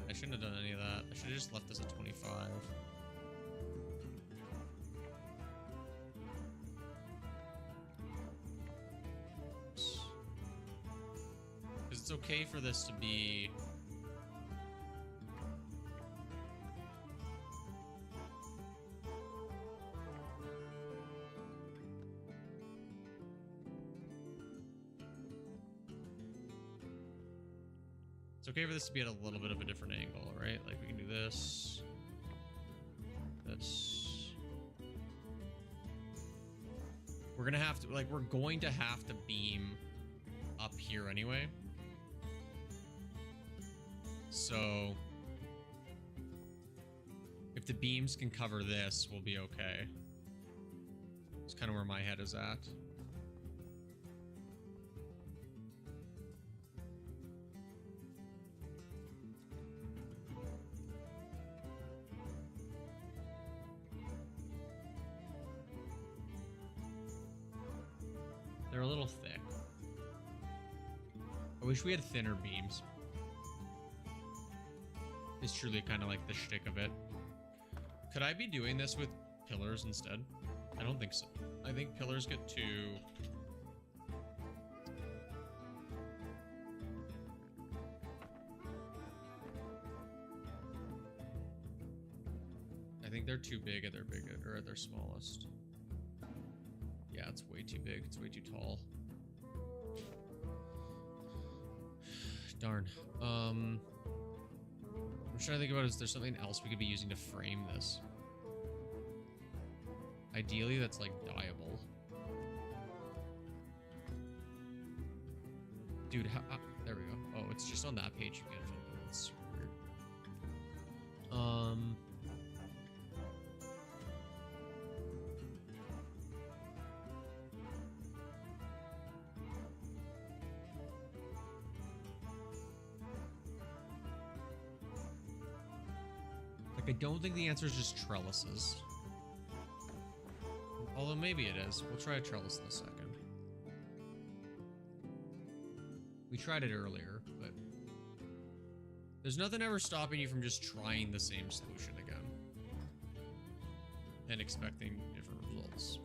I shouldn't have done any of that. I should have just left this at 25. Because it's okay for this to be... It's okay for this to be at a little bit of a different angle, right? Like we can do this. This. We're gonna have to, like, we're going to have to beam up here anyway. So if the beams can cover this, we'll be okay. It's kind of where my head is at. They're a little thick. I wish we had thinner beams. It's truly kind of like the shtick of it. Could I be doing this with pillars instead? I don't think so. I think pillars get too... I think think they're too big at their or at their smallest. Yeah, it's way too big. It's way too tall. Darn. I'm trying to think about is there something else we could be using to frame this? Ideally, that's like dyeable. Dude, there we go. Oh, it's just on that page you get it. That's super weird. Like, I don't think the answer is just trellises. Although maybe it is. We'll try a trellis in a second. We tried it earlier, but there's nothing ever stopping you from just trying the same solution again and expecting different results.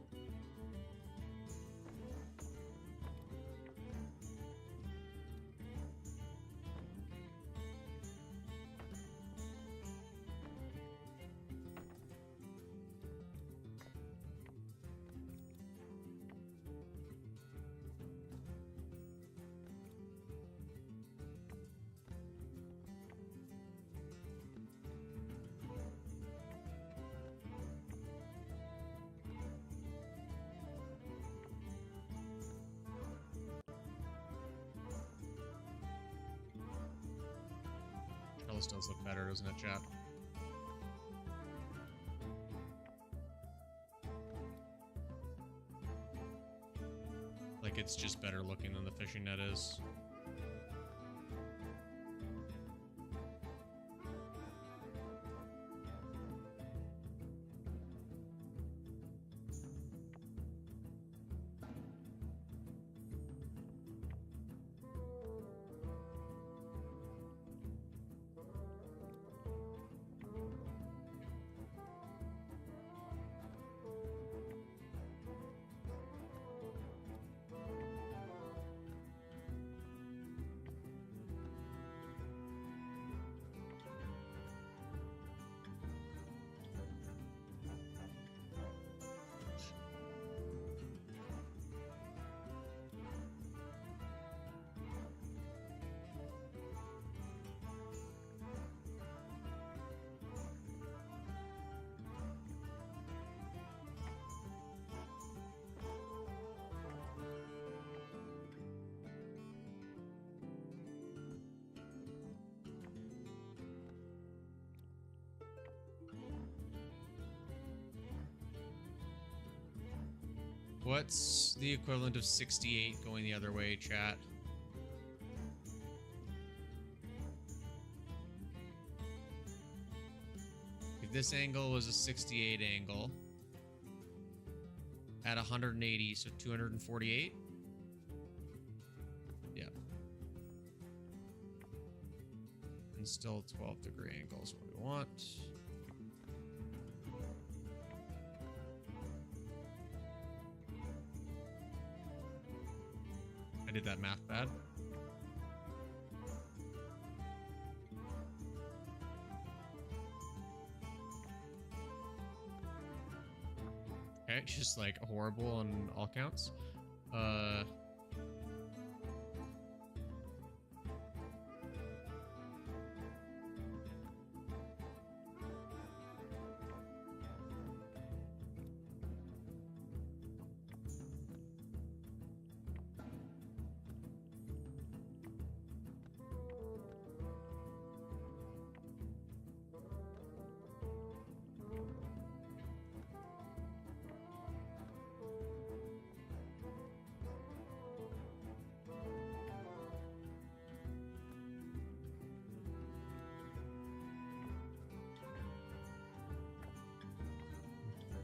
Trellis does look better, doesn't it, chat? Like, it's just better looking than the fishing net is. What's the equivalent of 68 going the other way, chat? If this angle was a 68 angle at 180, so 248? Yeah. And still 12-degree angle is what we want. I did that math bad. Okay, just like horrible on all counts.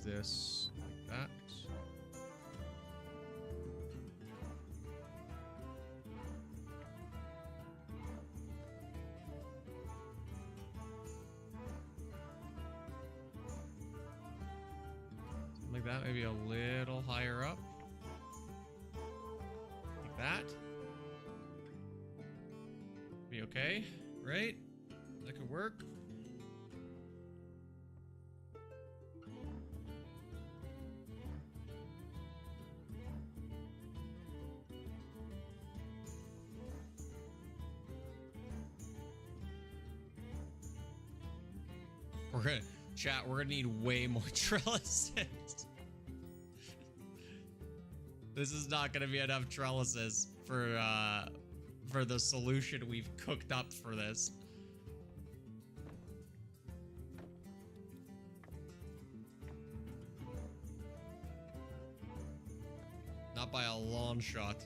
This like that. Something like that, maybe a little higher up. Like that. Be okay, right? That could work. We're gonna need way more trellises. This is not gonna be enough trellises for the solution we've cooked up for this. Not by a long shot.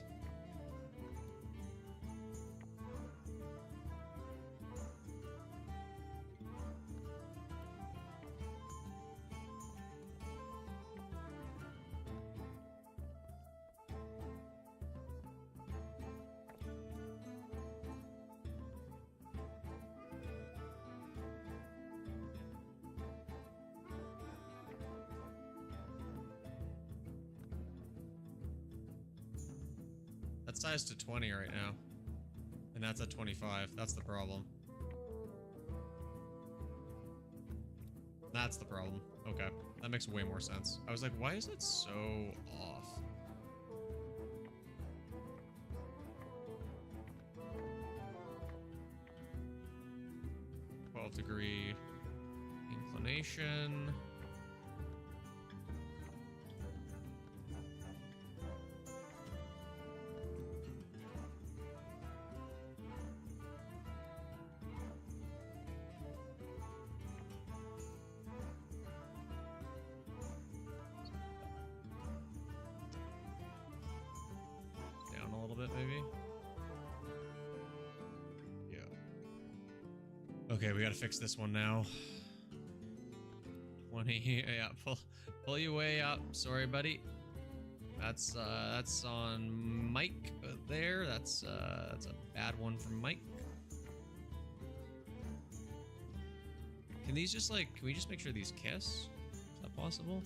That's sized to 20 right now. And that's at 25. That's the problem. That's the problem. Okay. That makes way more sense. I was like, why is it so off? Degree inclination. Down a little bit, maybe. Okay, we gotta fix this one now. 20, yeah, pull you way up. Sorry, buddy. That's on Mike there. That's a bad one from Mike. Can these just can we just make sure these kiss? Is that possible?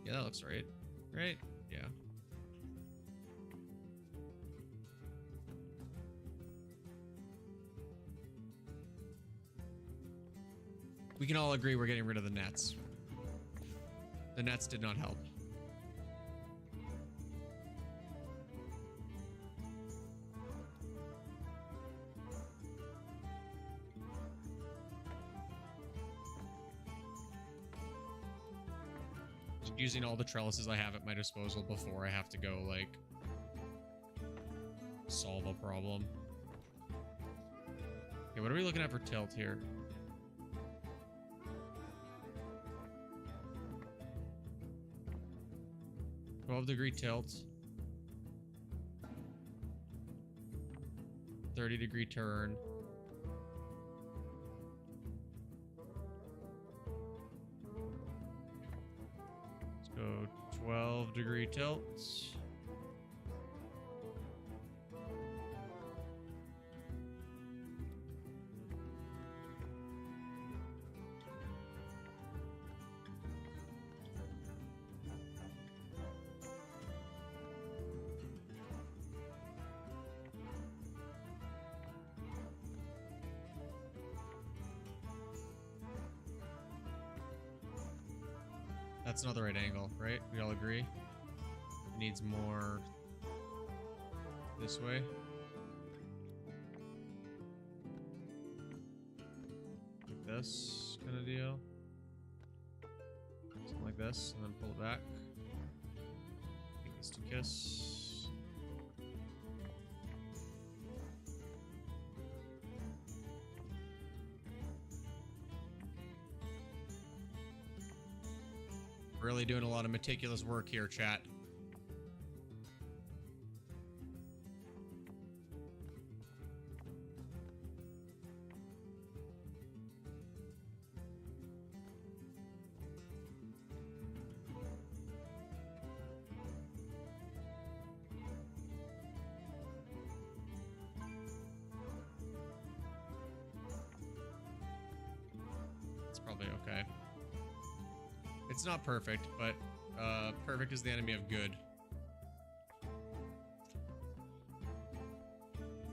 Yeah, that looks right. Right? Yeah. We can all agree we're getting rid of the nets. The nets did not help. Using all the trellises I have at my disposal before I have to go, solve a problem. Okay, what are we looking at for tilt here? 12-degree tilt. 30-degree turn. Let's go 12-degree tilts. That's not the right angle, right? We all agree? It needs more this way. Like this kind of deal. Something like this, and then pull it back. Take this to kiss. Really doing a lot of meticulous work here, chat. It's probably okay. It's not perfect, but perfect is the enemy of good.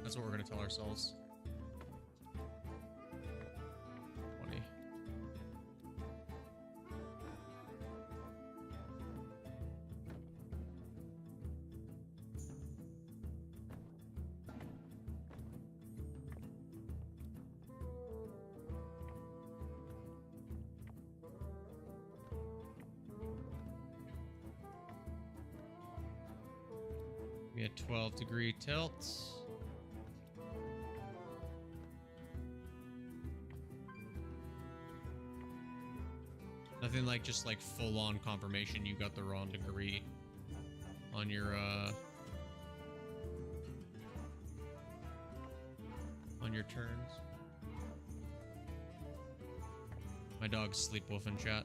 That's what we're gonna tell ourselves. 20. a 12-degree tilt. Nothing like just like full-on confirmation you got the wrong degree on your turns. My dog's sleepwolfing, chat.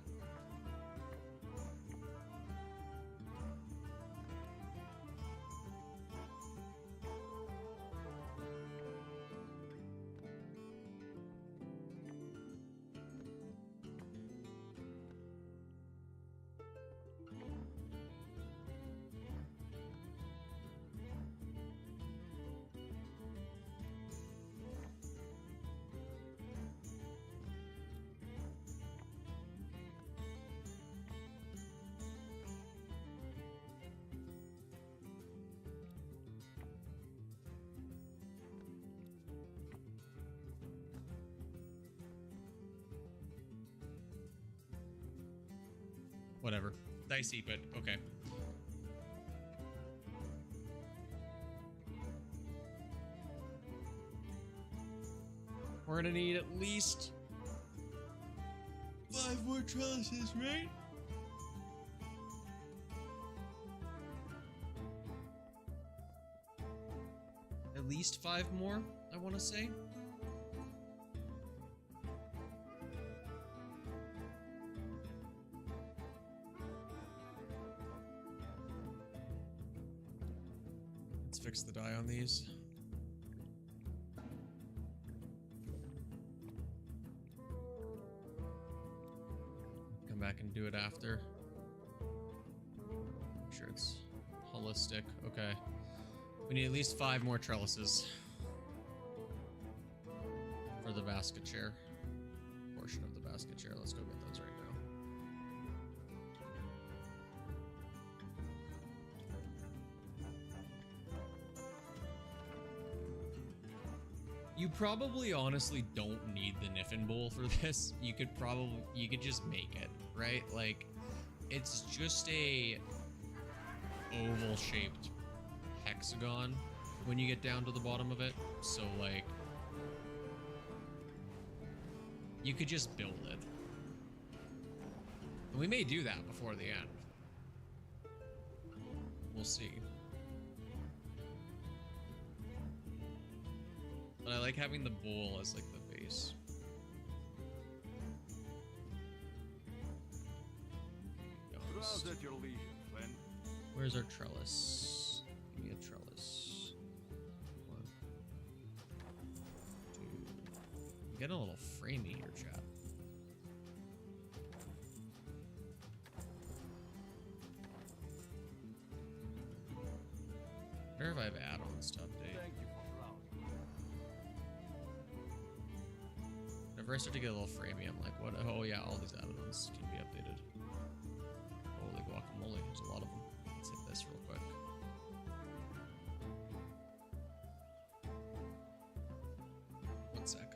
Whatever. Dicey, but okay. We're gonna need at least 5 more trellises, right? At least 5 more, I want to say. Fix the die on these. Come back and do it after. Make sure it's holistic. Okay. We need at least 5 more trellises for the basket chair portion of the basket chair. Let's go get those right now. You probably honestly don't need the Niffin Bowl for this. You could just make it, right? Like, it's just a oval shaped hexagon when you get down to the bottom of it. So like, you could just build it. And we may do that before the end. We'll see. But I like having the bowl as like the base. Browse at your leisure, Flynn. Where's our trellis? Give me a trellis. 1, 2. I'm getting a little framey here, chat. I wonder if I have add-ons to update. Thank you for allowing. Whenever I start to get a little framey, I'm like, what? Oh yeah, all these add-ons can be updated. Holy guacamole, there's a lot of them. Let's hit this real quick. One sec.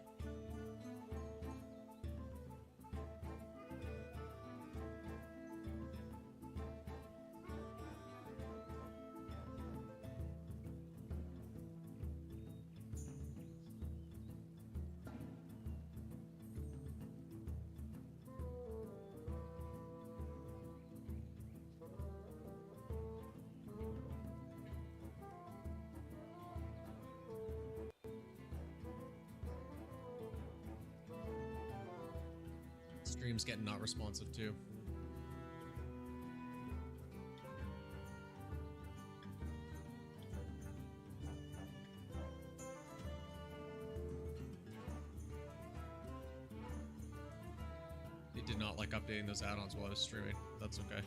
Stream's getting not responsive too. It did not like updating those add-ons while I was streaming. That's okay.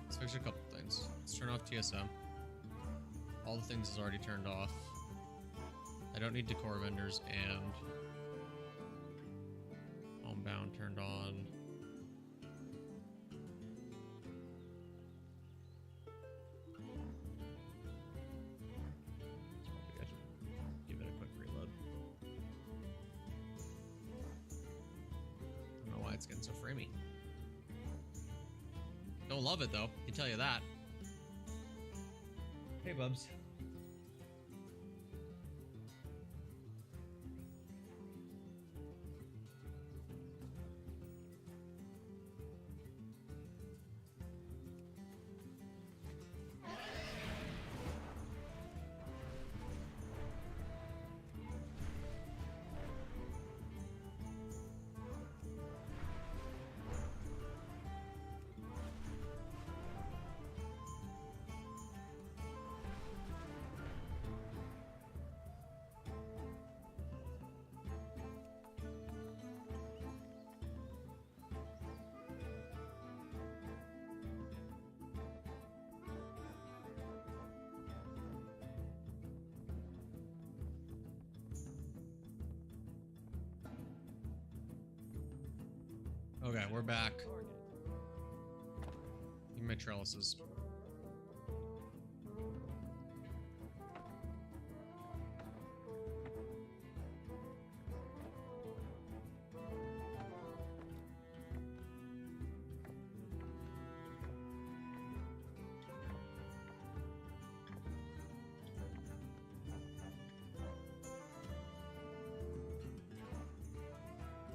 Let's fix a couple things. Let's turn off TSM. All the things is already turned off. I don't need decor vendors and homebound turned on. Probably I should give it a quick reload. I don't know why it's getting so framey. Don't love it though, I can tell you that. Hey, Bubs. Okay, we're back. Give me my trellises.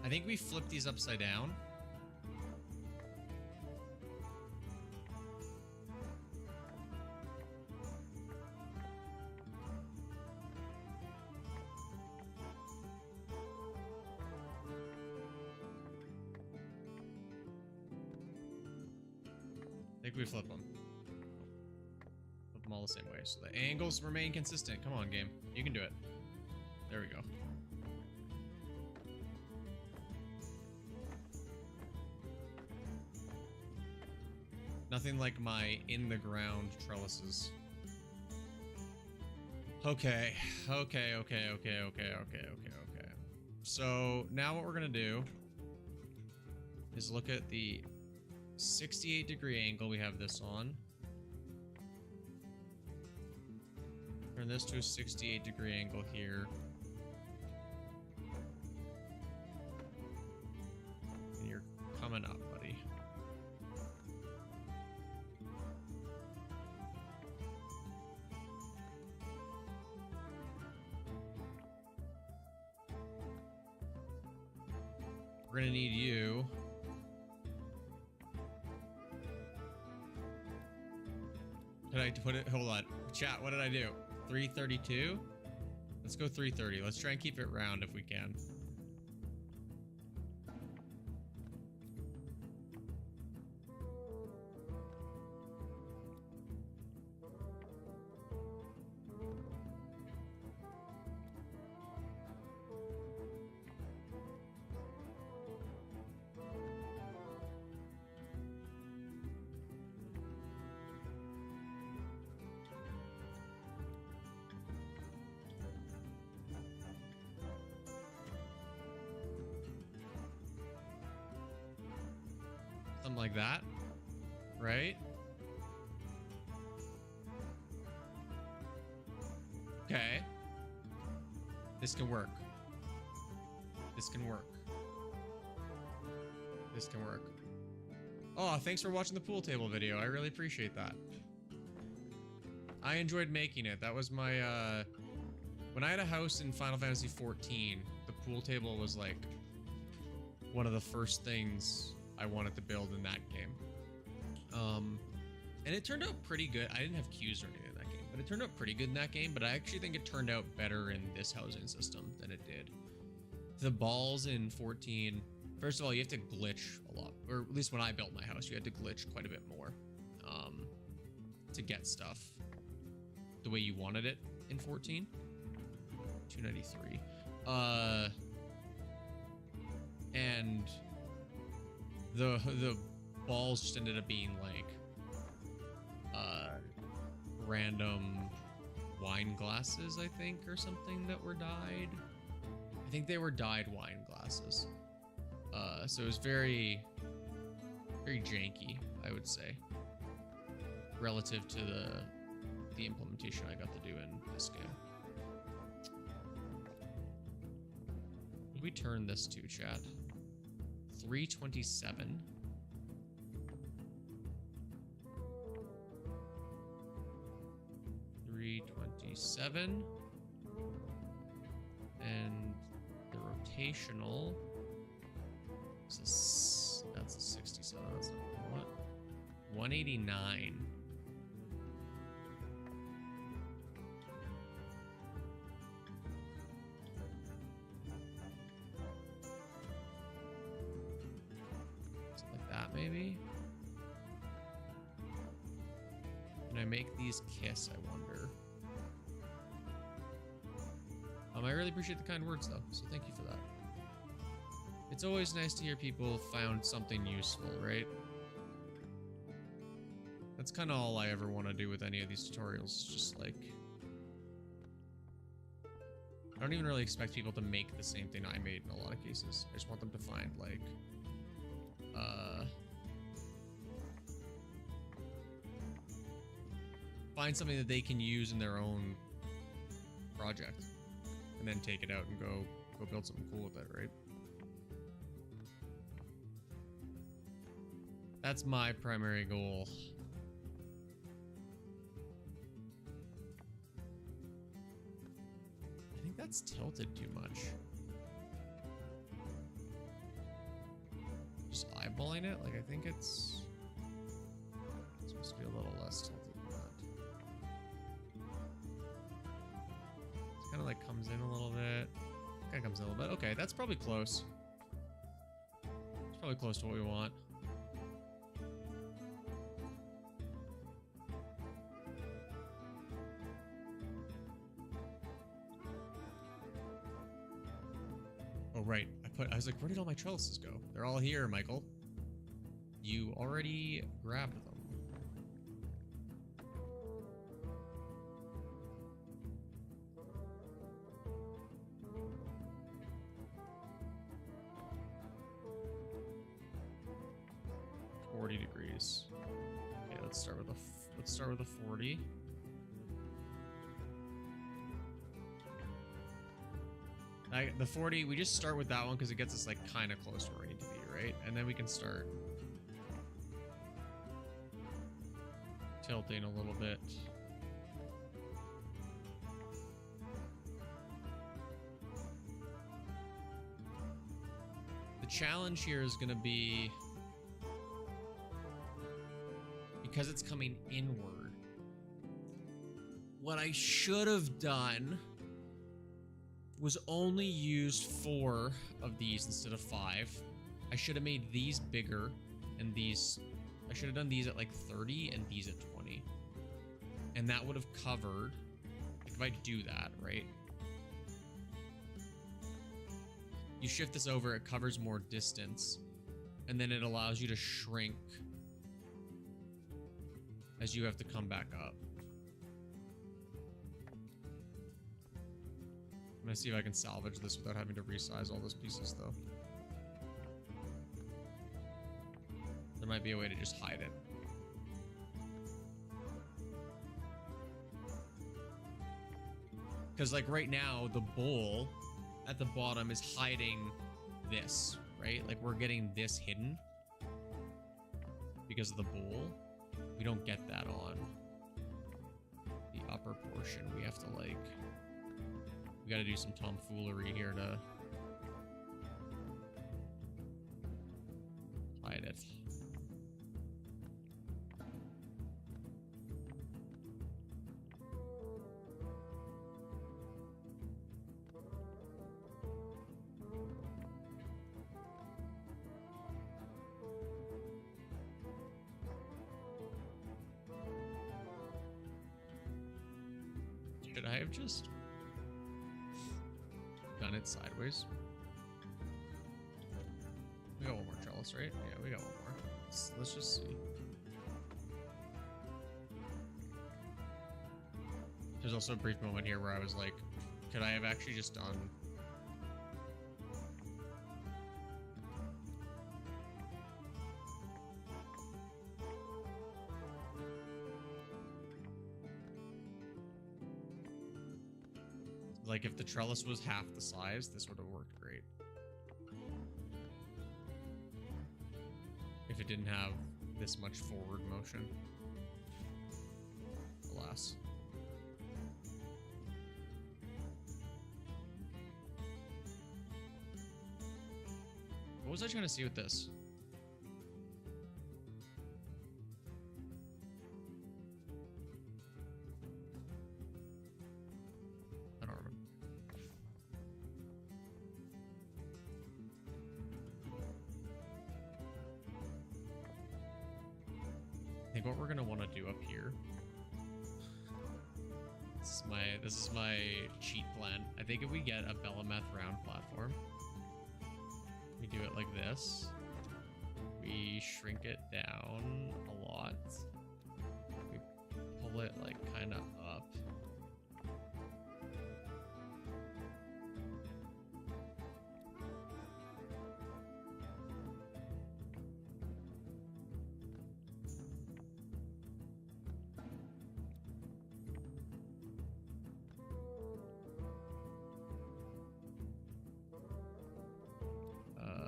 I think we flip these upside down. I think we flip them. Flip them all the same way. So the angles remain consistent. Come on, game. You can do it. There we go. Nothing like my in-the-ground trellises. Okay. So now what we're gonna do is look at the 68-degree angle we have this on. Turn this to a 68-degree angle here. And you're coming up, buddy. We're gonna need you. Did I put it? Hold on. Chat, what did I do? 332? Let's go 330. Let's try and keep it round if we can. Something like that, right? Okay. This can work. This can work. This can work. Oh, thanks for watching the pool table video. I really appreciate that. I enjoyed making it. That was my, when I had a house in Final Fantasy XIV, the pool table was like one of the first things I wanted to build in that game. And it turned out pretty good. I didn't have queues or anything in that game, but it turned out pretty good in that game, but I actually think it turned out better in this housing system than it did. The balls in 14, first of all, you have to glitch a lot, or at least when I built my house, you had to glitch quite a bit more to get stuff the way you wanted it in 14. 293. And the balls just ended up being like random wine glasses, I think, or something that were dyed. I think they were dyed wine glasses. So it was very janky, I would say, relative to the implementation I got to do in this game. What did we turn this to, chat? 327. 327. And the rotational is that's a 67. That's what? 189. Something like that, maybe. Can I make these kiss, I wonder? I really appreciate the kind words, though, so thank you for that. It's always nice to hear people found something useful, right? That's kind of all I ever want to do with any of these tutorials. Just like... I don't even really expect people to make the same thing I made in a lot of cases. I just want them to find, like... find something that they can use in their own project. And then take it out and go build something cool with it, right? That's my primary goal. I think that's tilted too much. Just eyeballing it, like I think it's supposed to be a little less tilted than that. Kind of like comes in a little bit. Kind of comes in a little bit. Okay, that's probably close. It's probably close to what we want. Oh, right. I was like, where did all my trellises go? They're all here, Michael. You already grabbed them. Okay, let's start with a 40. The 40, we just start with that one because it gets us like kind of close to where we need to be, right? And then we can start tilting a little bit. The challenge here is going to be, because it's coming inward, what I should have done was only used 4 of these instead of 5. I should have made these bigger, and these, I should have done these at like 30 and these at 20. And that would have covered, like if I do that, right? You shift this over, it covers more distance, and then it allows you to shrink as you have to come back up. I'm gonna see if I can salvage this without having to resize all those pieces, though. There might be a way to just hide it. Because, like, right now, the bowl at the bottom is hiding this, right? Like, we're getting this hidden because of the bowl. We don't get that on the upper portion. We have to, like... We gotta do some tomfoolery here to hide it. Should I have just done it sideways? We got one more trellis, right? Yeah, we got one more. Let's just see. There's also a brief moment here where I was like, could I have actually just done... Like, if the trellis was half the size, this would have worked great. If it didn't have this much forward motion. Alas. was I trying to see with this? I don't remember. I think what we're gonna want to do up here. This is my cheat plan. I think if we get a Belemeth round platform, we do it like this. We shrink it down a lot. We pull it like kind of up.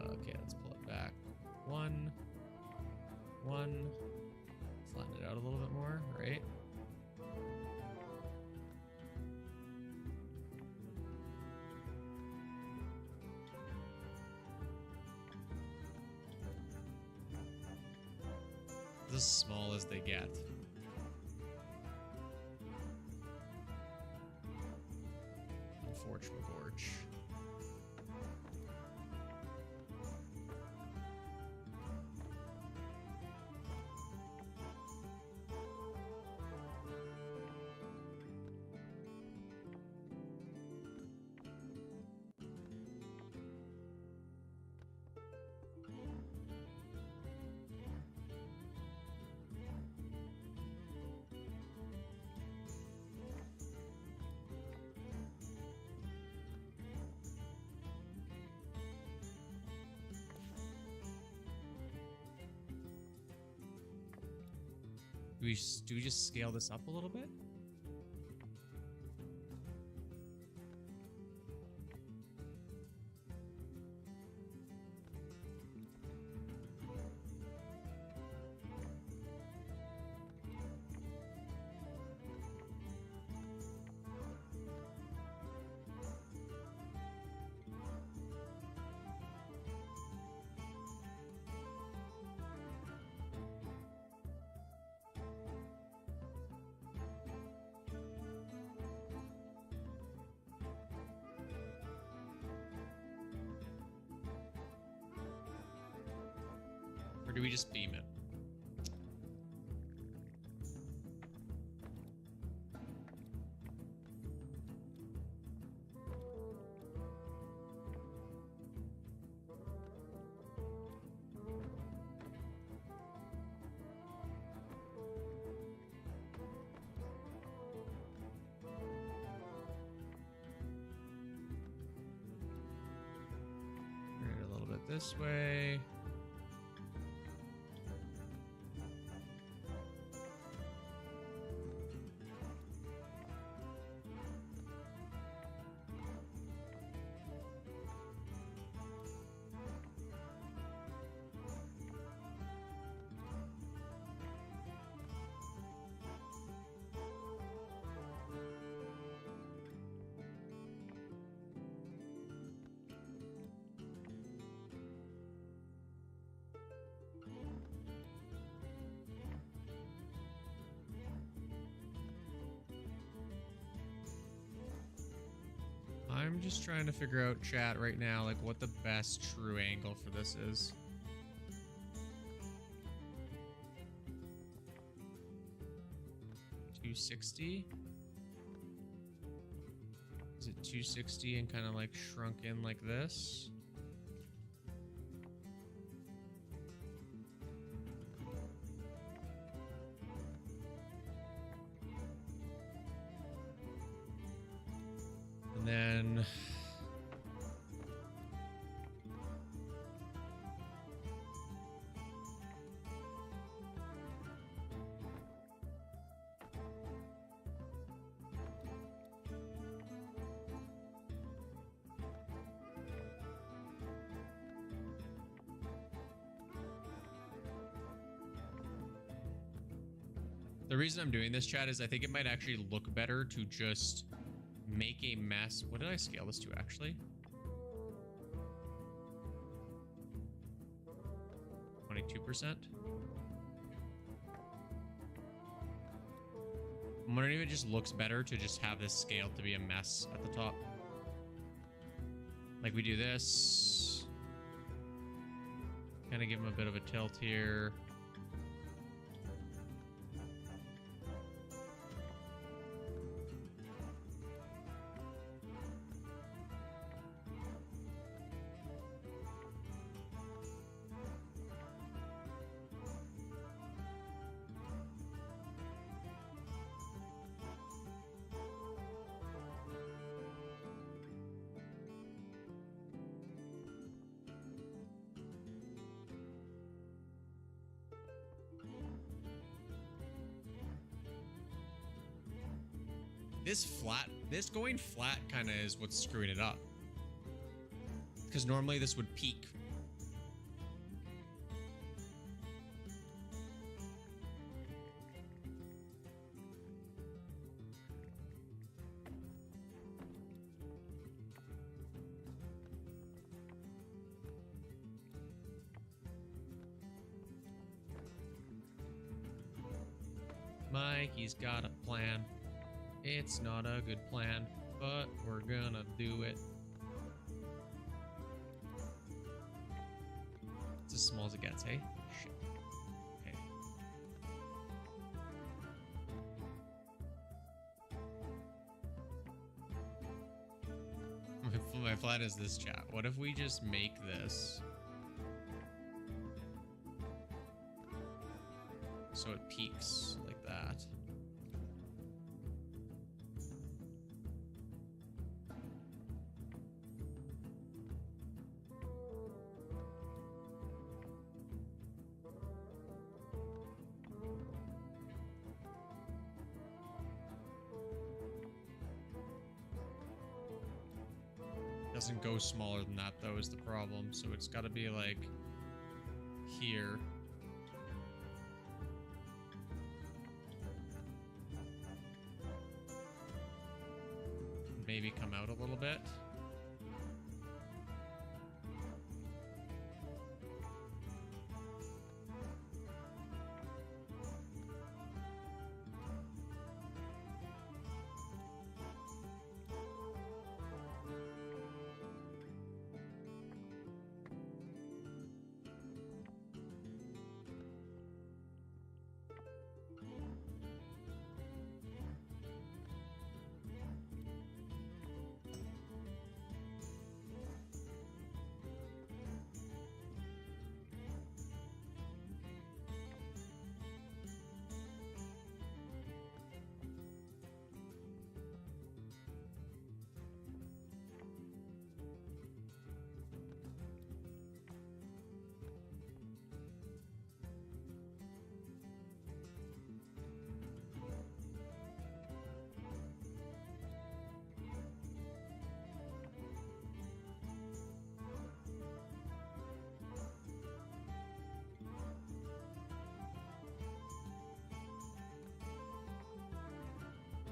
Okay, let's pull it back. One. Flatten it out a little bit more, right? This is as small as they get. Unfortunate gorge. Do we just scale this up a little bit? Or do we just beam it? Turn it a little bit this way. I'm just trying to figure out, chat, right now, like what the best true angle for this is. $260? Is it 260 and kind of like shrunk in like this? And then the reason I'm doing this, chat, is I think it might actually look better to just make a mess. What did I scale this to, actually? 2%. I'm wondering if it just looks better to just have this scaled to be a mess at the top. Like we do this. Kind of give him a bit of a tilt here. This going flat kind of is what's screwing it up. Because normally this would peak. Mikey's got a plan. It's not a good plan, but we're gonna do it. It's as small as it gets, hey? Shit. Okay. My plan is this, chat. What if we just make this so it peaks like that? Doesn't go smaller than that though is the problem, so it's got to be like here. Maybe come out a little bit.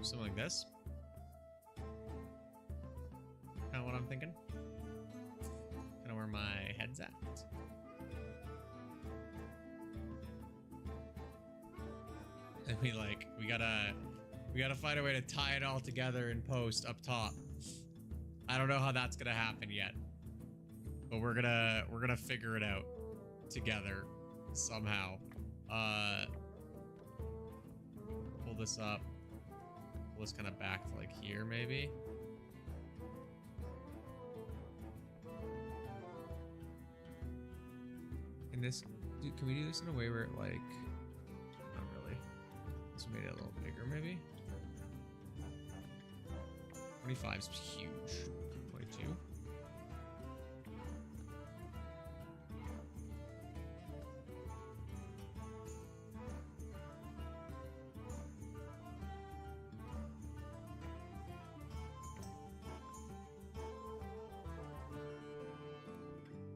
Something like this. Kind of what I'm thinking. Kind of where my head's at. And we gotta find a way to tie it all together in post up top. I don't know how that's gonna happen yet, but we're gonna figure it out together somehow. Pull this up. Pull this kind of back to like here, maybe. And this, dude, can we do this in a way where it like, not really. Let's make it a little bigger, maybe. 25 is huge. 22.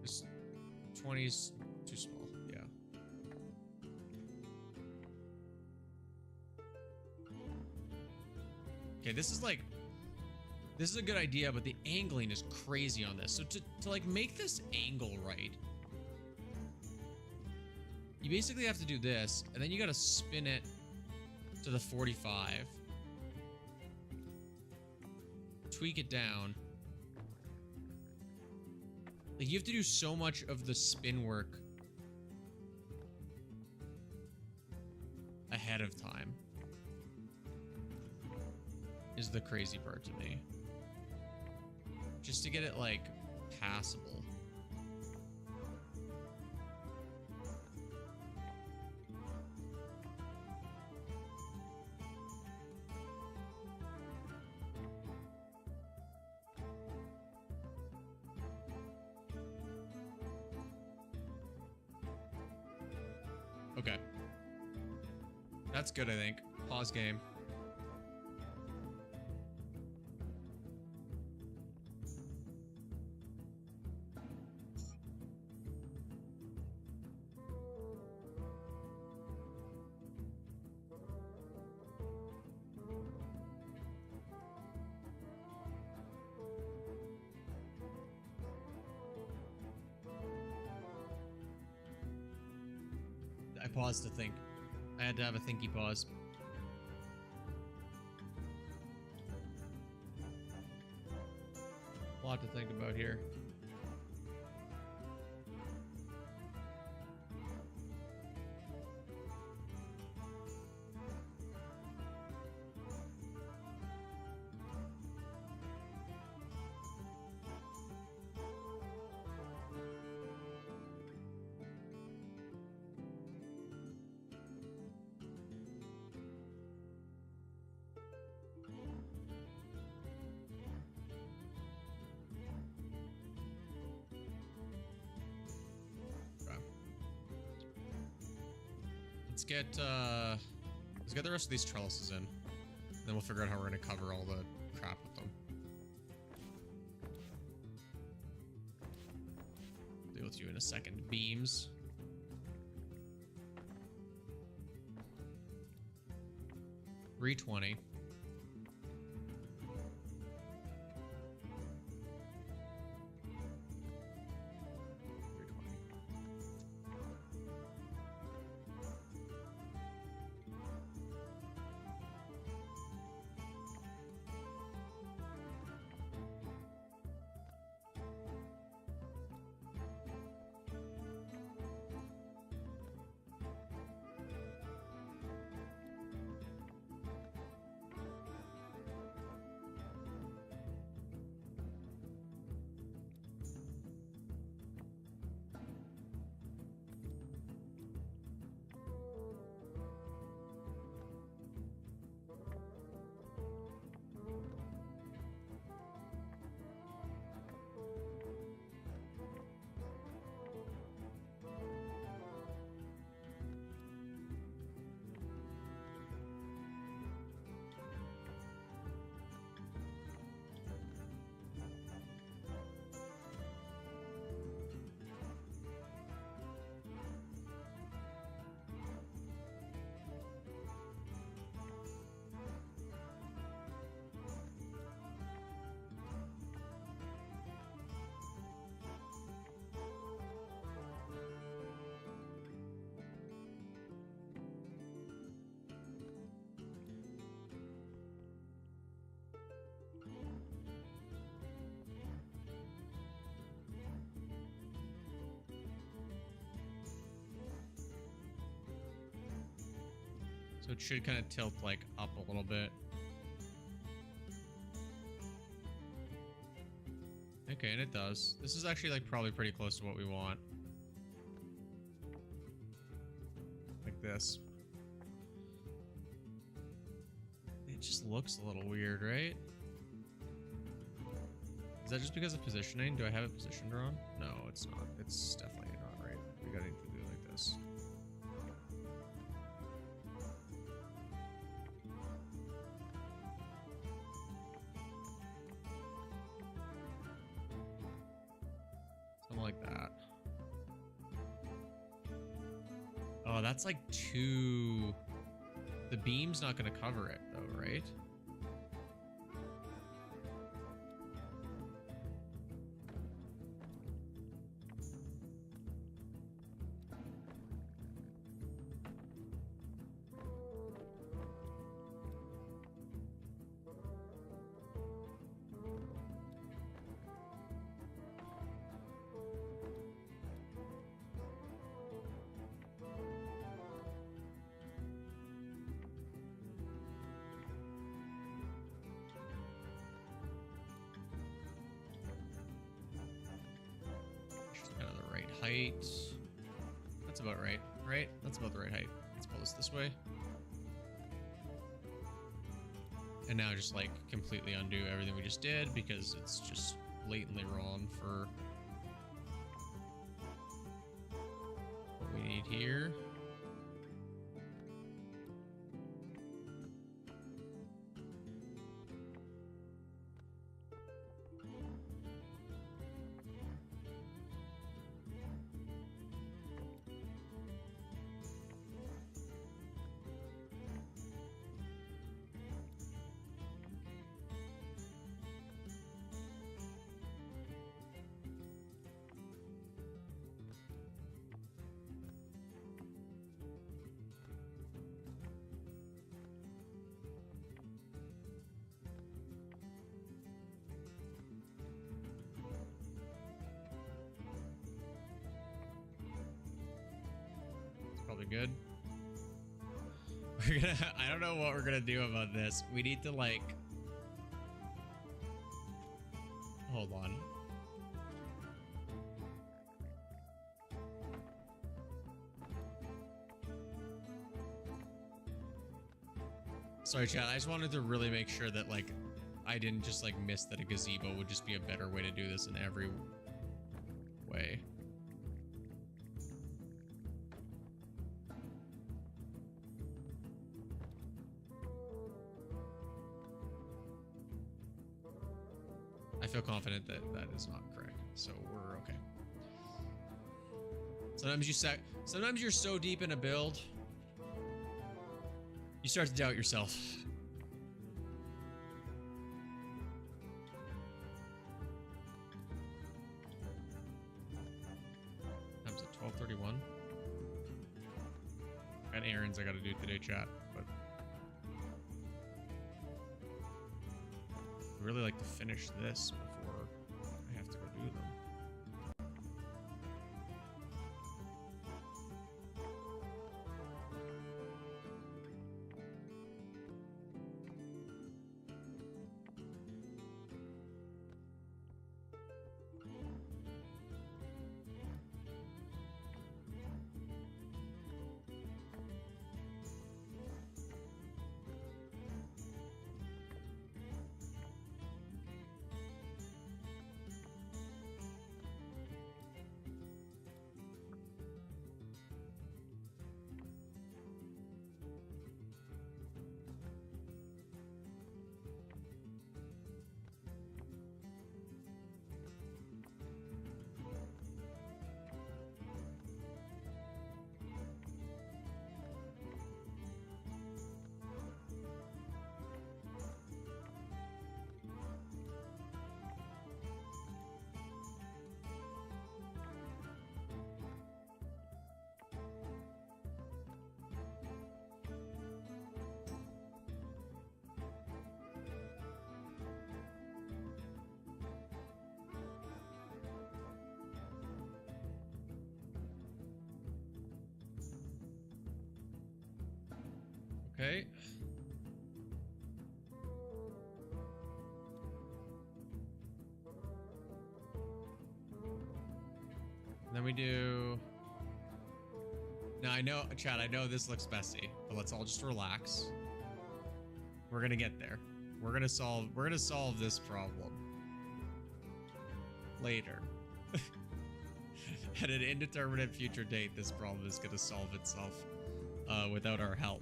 This 20 is too small, yeah. Okay, this is a good idea, but the angling is crazy on this. So to like make this angle right, You basically have to do this, and then you gotta spin it to the 45. Tweak it down. Like, you have to do so much of the spin work ahead of time. Is the crazy part to me. Just to get it, like, passable. Okay. That's good, I think. Pause game. I paused to think. I had to have a thinky pause. A lot to think about here. Let's get the rest of these trellises in. Then we'll figure out how we're going to cover all the crap with them. Deal with you in a second. Beams. $320. So it should kind of tilt like up a little bit. Okay, and it does. This is actually like probably pretty close to what we want. Like this. It just looks a little weird, right? Is that just because of positioning? Do I have it positioned wrong? No, it's not. It's definitely not right. We gotta do it like this. Something like that. Oh, that's like too... The beam's not gonna cover it though, right? height. That's about right, right? That's about the right height. Let's pull this way. And now just like completely undo everything we just did because it's just blatantly wrong for what we need here. Probably good. We're gonna, I don't know what we're gonna do about this. We need to like, hold on. Sorry, chat. I just wanted to really make sure that like I didn't just like miss that a gazebo would just be a better way to do this in every way. I feel confident that that is not correct, so we're okay. Sometimes you're so deep in a build, you start to doubt yourself. Time's at 12:31. Got errands I gotta do today, chat, but I'd really like to finish this before I have to go do them. Okay. And then we do... Now I know, chat, I know this looks messy, but let's all just relax. We're gonna get there. We're gonna solve this problem. Later. At an indeterminate future date, this problem is gonna solve itself without our help.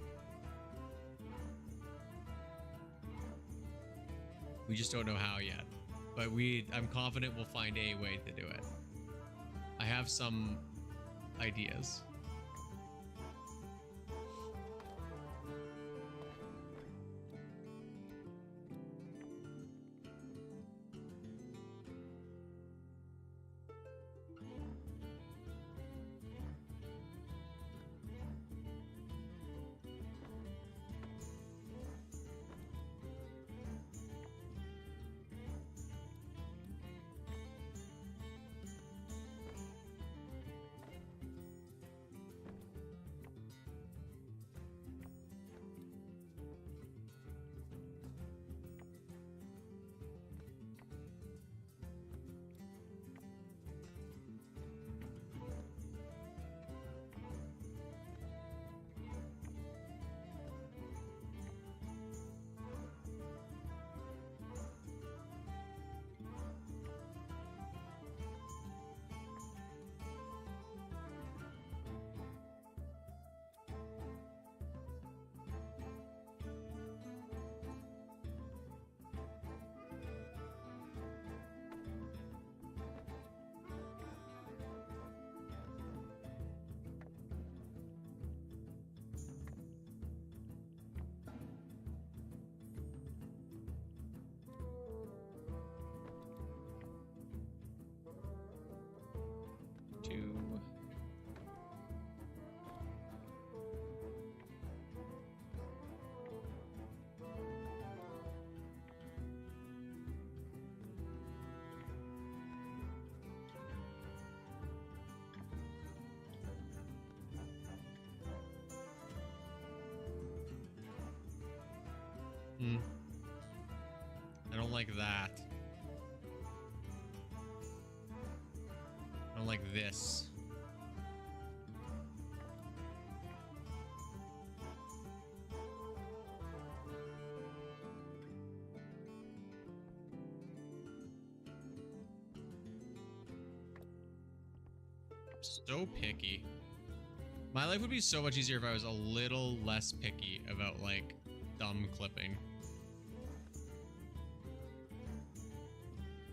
We just don't know how yet, but I'm confident we'll find a way to do it. I have some ideas. I don't like that. I don't like this. So picky. My life would be so much easier if I was a little less picky about, like, dumb clipping.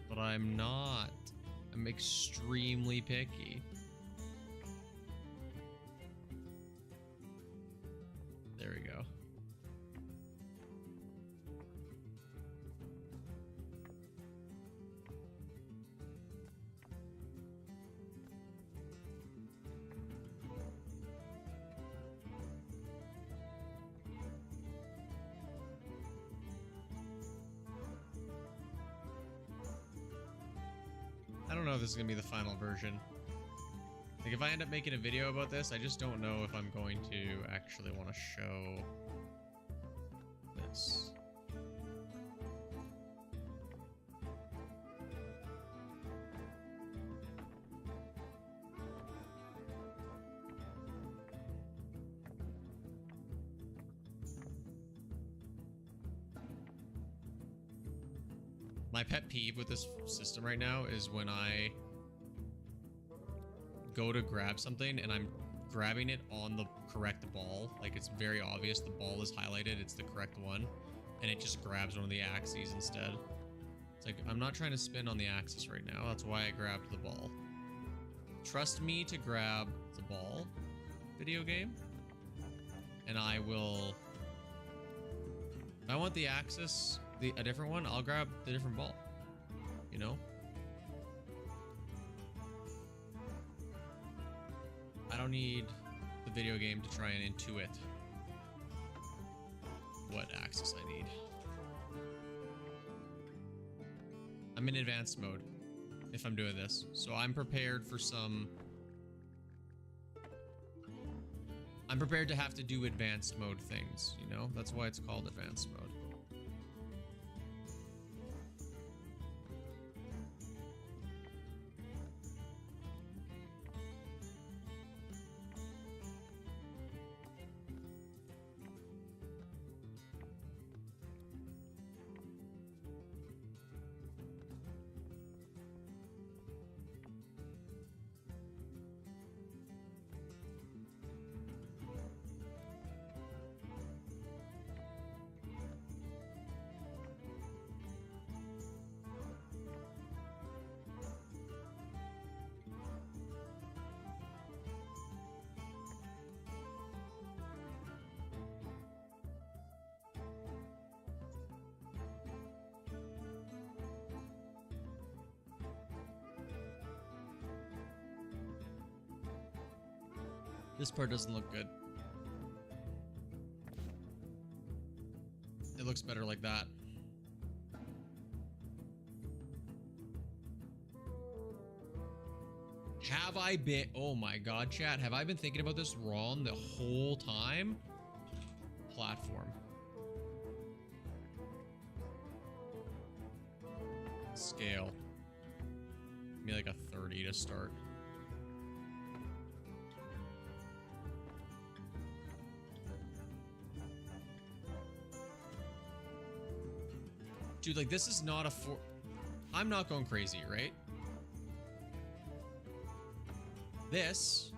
But I'm not. I'm extremely picky. There we go. I don't know if this is gonna be the final version. Like, if I end up making a video about this, I just don't know if I'm going to actually want to show this. My pet peeve with this system right now is when I go to grab something and I'm grabbing it on the correct ball. Like, it's very obvious the ball is highlighted, it's the correct one, and it just grabs one of the axes instead. It's like, I'm not trying to spin on the axis right now. That's why I grabbed the ball. Trust me to grab the ball, video game, and I will... If I want the axis, a different one, I'll grab the different ball, you know? I don't need the video game to try and intuit what axis I need. I'm in advanced mode if I'm doing this, so I'm prepared for some... I'm prepared to have to do advanced mode things, you know? That's why it's called advanced mode. This part doesn't look good. It looks better like that. Have I been... Oh my god, chat. Have I been thinking about this wrong the whole time? Platform. Scale. Give me like a 30 to start. Dude, like, this is not a I'm not going crazy, right? This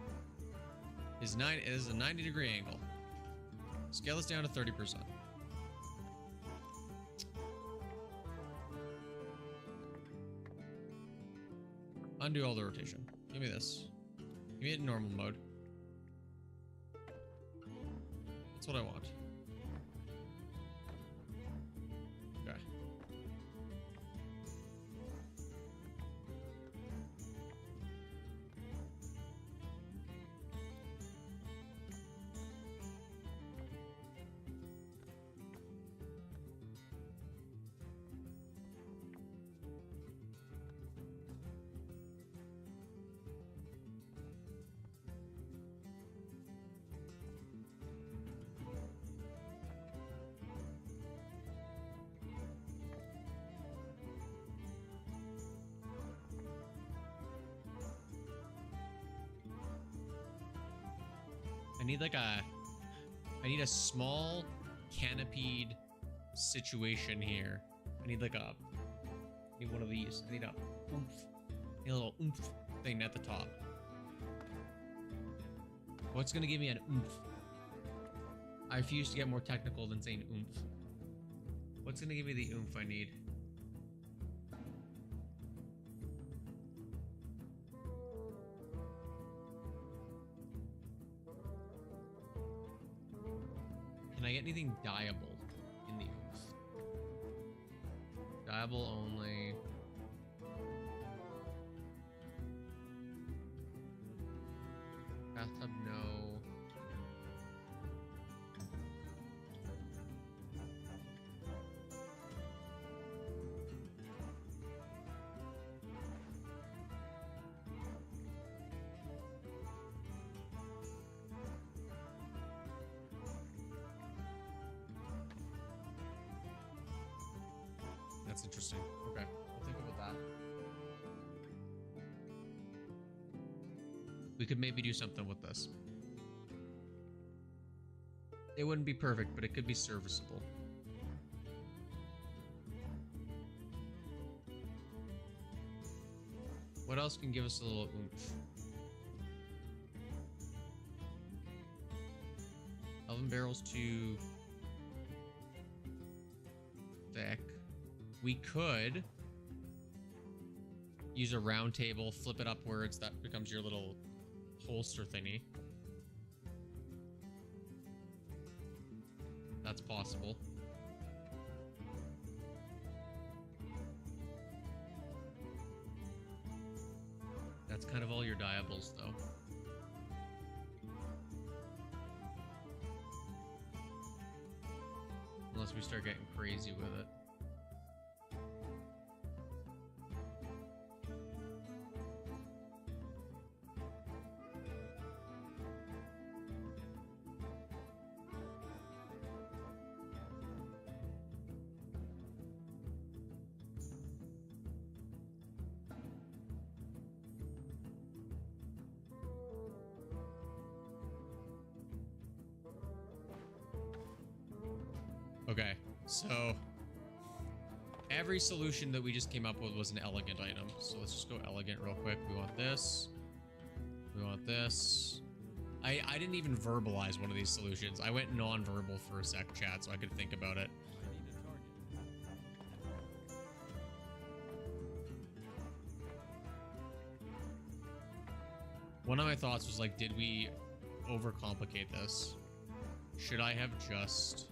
is a 90-degree angle. Scale this down to 30%. Undo all the rotation. Give me this. Give me it in normal mode. That's what I want. Okay. need like a... I need a small canopied situation here. I need like a... I need one of these. I need a oomph. I need a little oomph thing at the top. What's gonna give me an oomph? I refuse to get more technical than saying oomph. What's gonna give me the oomph I need? Can I get anything dyeable in the oomph? Dyeable only. Bathtub, no. That's interesting. Okay, I'll think about that. We could maybe do something with this. It wouldn't be perfect, but it could be serviceable. What else can give us a little oomph? Elven barrel's too thick. We could use a round table, flip it upwards, that becomes your little holster thingy. That's possible. That's kind of all your dyeables, though. Unless we start getting crazy with it. Okay, so every solution that we just came up with was an elegant item. So let's just go elegant real quick. We want this. We want this. I didn't even verbalize one of these solutions. I went non-verbal for a sec, chat, so I could think about it. One of my thoughts was like, did we overcomplicate this? Should I have just...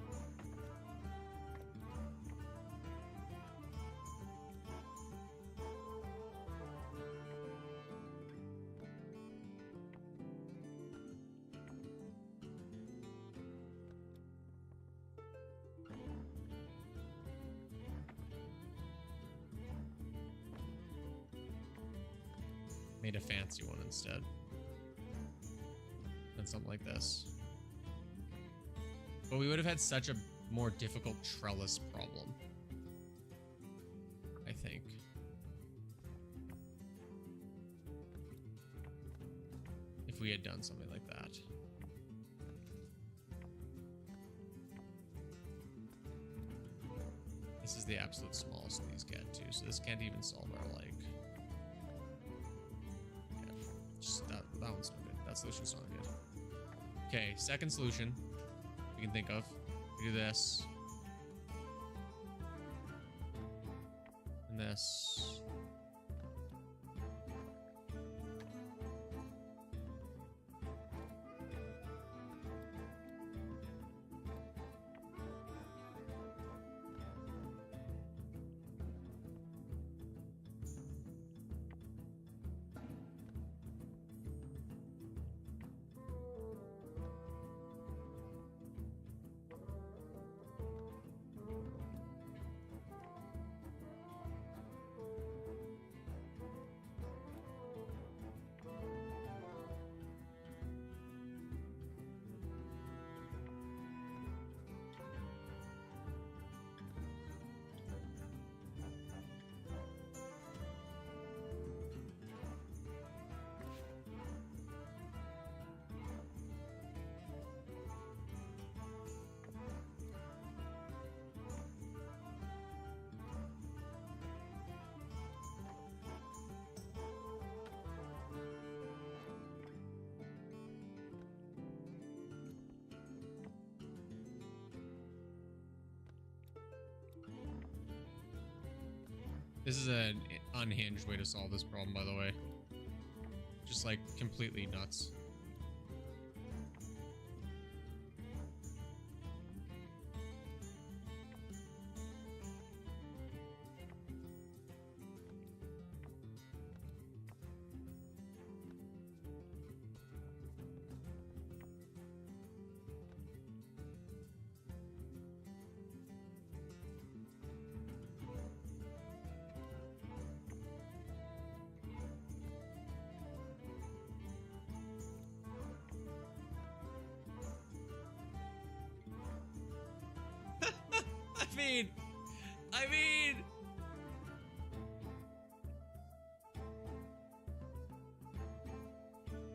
made a fancy one instead. And something like this. But we would have had such a more difficult trellis problem, I think. If we had done something like that. This is the absolute smallest of these get too, so this can't even solve our like. Yeah, just that one's not good. That solution's not good. Okay, second solution we can think of. We do this. And this. This is an unhinged way to solve this problem, by the way. Just like completely nuts. I mean,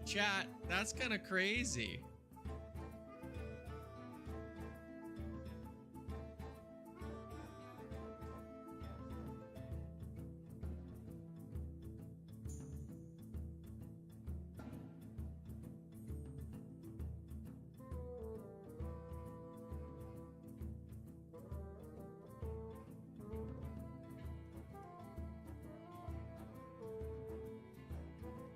chat, that's kind of crazy.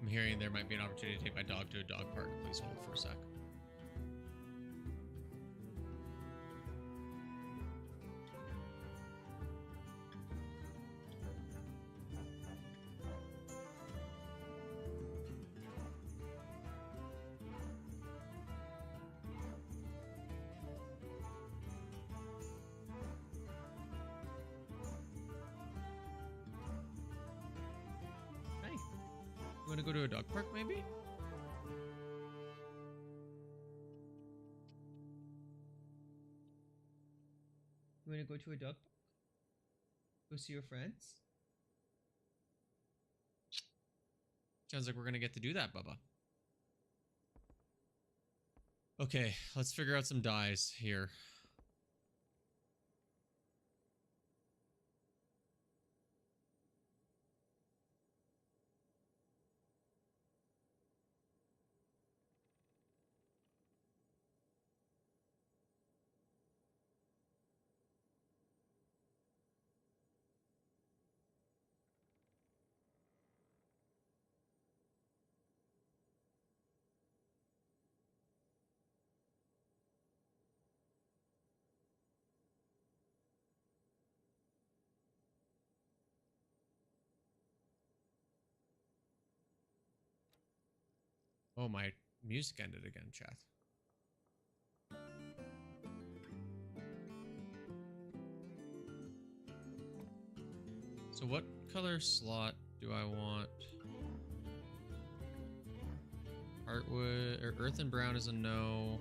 I'm hearing there might be an opportunity to take my dog to a dog park. Please hold for a sec. You want to go to a dog park, maybe? You want to go to a dog park? Go see your friends? Sounds like we're going to get to do that, Bubba. Okay, let's figure out some dyes here. Oh, my music ended again, chat. So what color slot do I want? Heartwood or Earth and Brown is a no.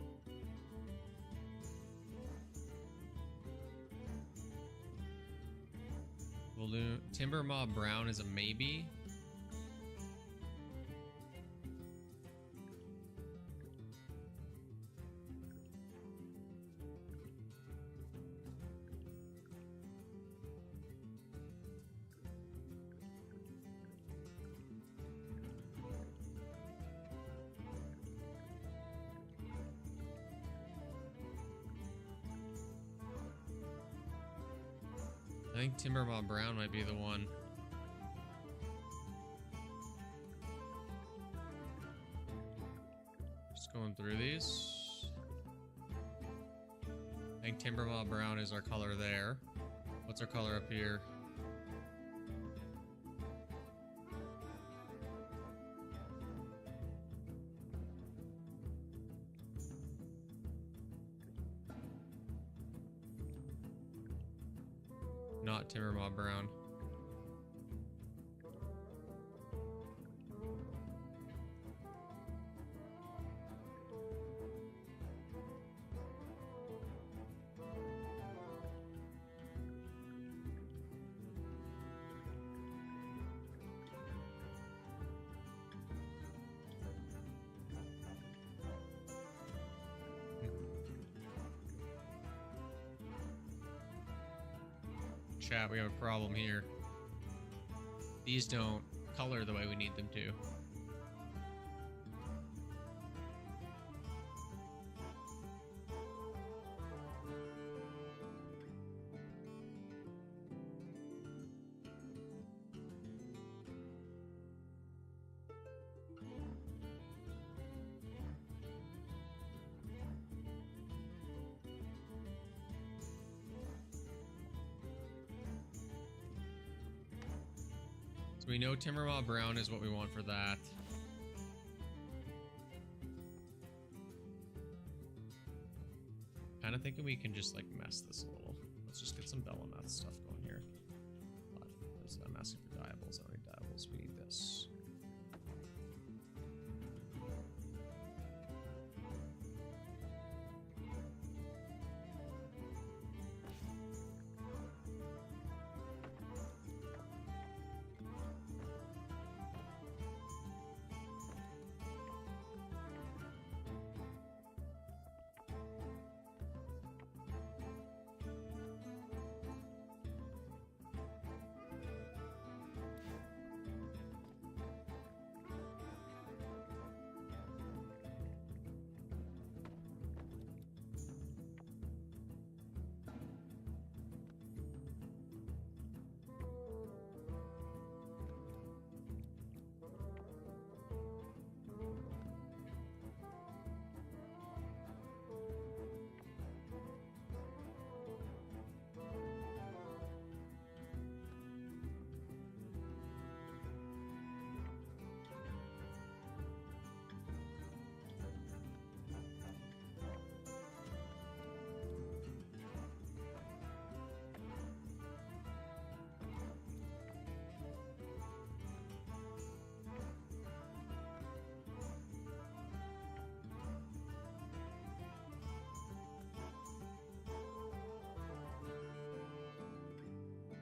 Balloon Timber Mob Brown is a maybe. I think Timber Mob Brown might be the one. Just going through these. I think Timber Mob Brown is our color there. What's our color up here? Not Timber Mob Brown. Chat, we have a problem here. These don't color the way we need them to. We know Timbermaw Brown is what we want for that. Kind of thinking we can just like mess this a little. Let's just get some Belameth stuff going here. I'm asking for diables. I don't need diables. We need this.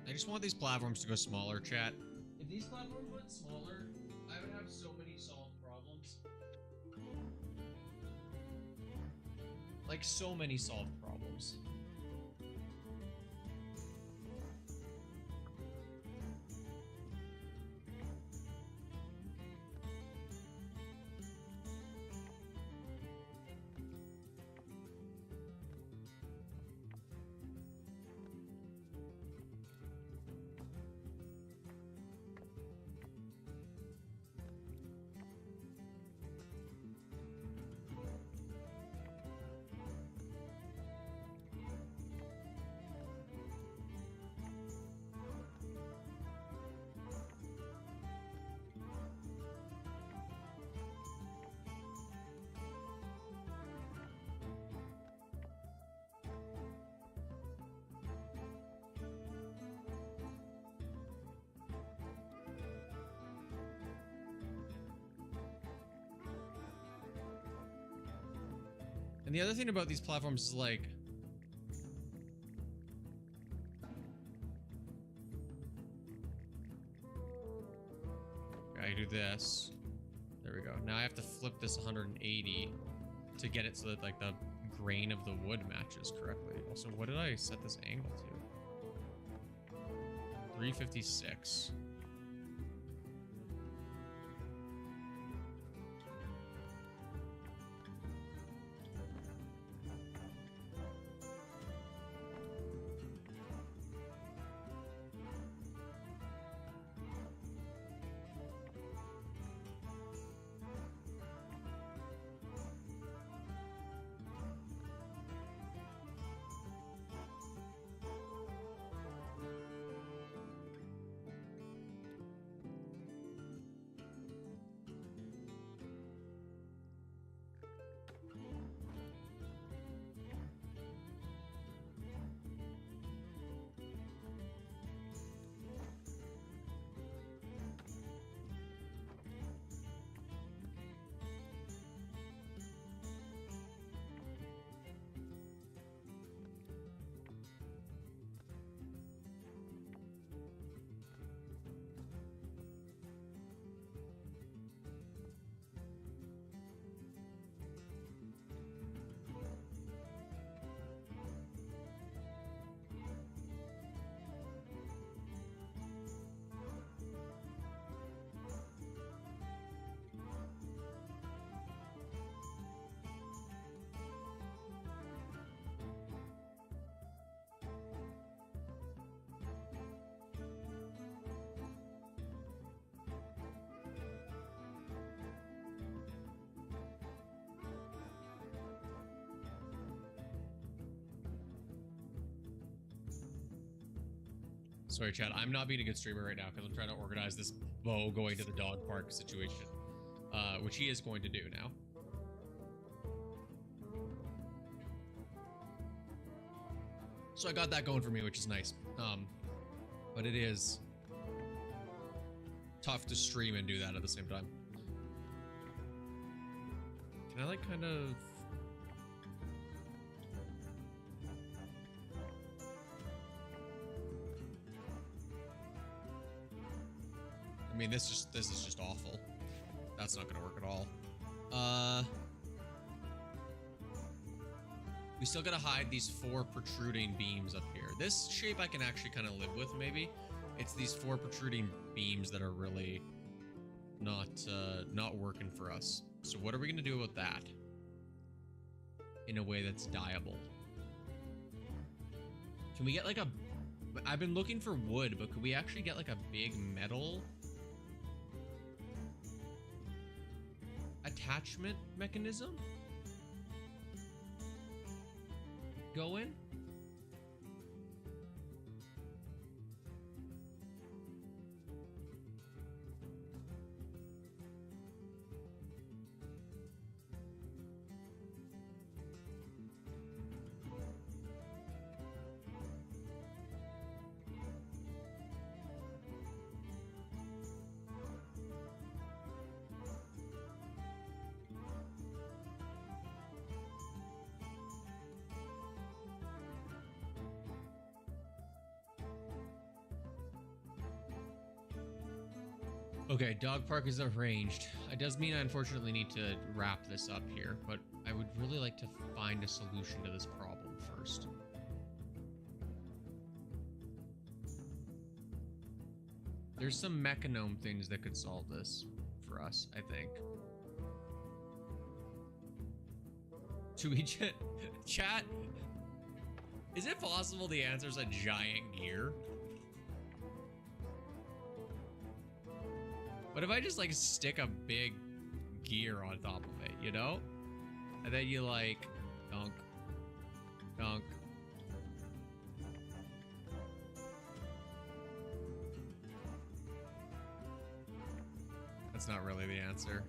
I just want these platforms to go smaller, chat. If these platforms went smaller, I would have so many solved problems. Like, so many solved problems. And the other thing about these platforms is like, I do this. There we go. Now I have to flip this 180 to get it so that like the grain of the wood matches correctly. Also, what did I set this angle to? 356. Sorry, Chad. I'm not being a good streamer right now because I'm trying to organize this Bo going to the dog park situation, which he is going to do now. So I got that going for me, which is nice. But it is tough to stream and do that at the same time. Can I like kind of... I mean, this is just awful. That's not gonna work at all. We still gotta hide these 4 protruding beams up here. This shape I can actually kind of live with, maybe. It's these 4 protruding beams that are really not working for us. So what are we gonna do about that? In a way that's dyeable. Can we get like a... I've been looking for wood, but could we actually get like a big metal attachment mechanism going? Okay, dog park is arranged. It does mean I unfortunately need to wrap this up here, but I would really like to find a solution to this problem first. There's some mechanome things that could solve this for us, I think. To each chat, is it possible the answer is a giant gear? What if I just like stick a big gear on top of it, you know? And then you like dunk, dunk. That's not really the answer.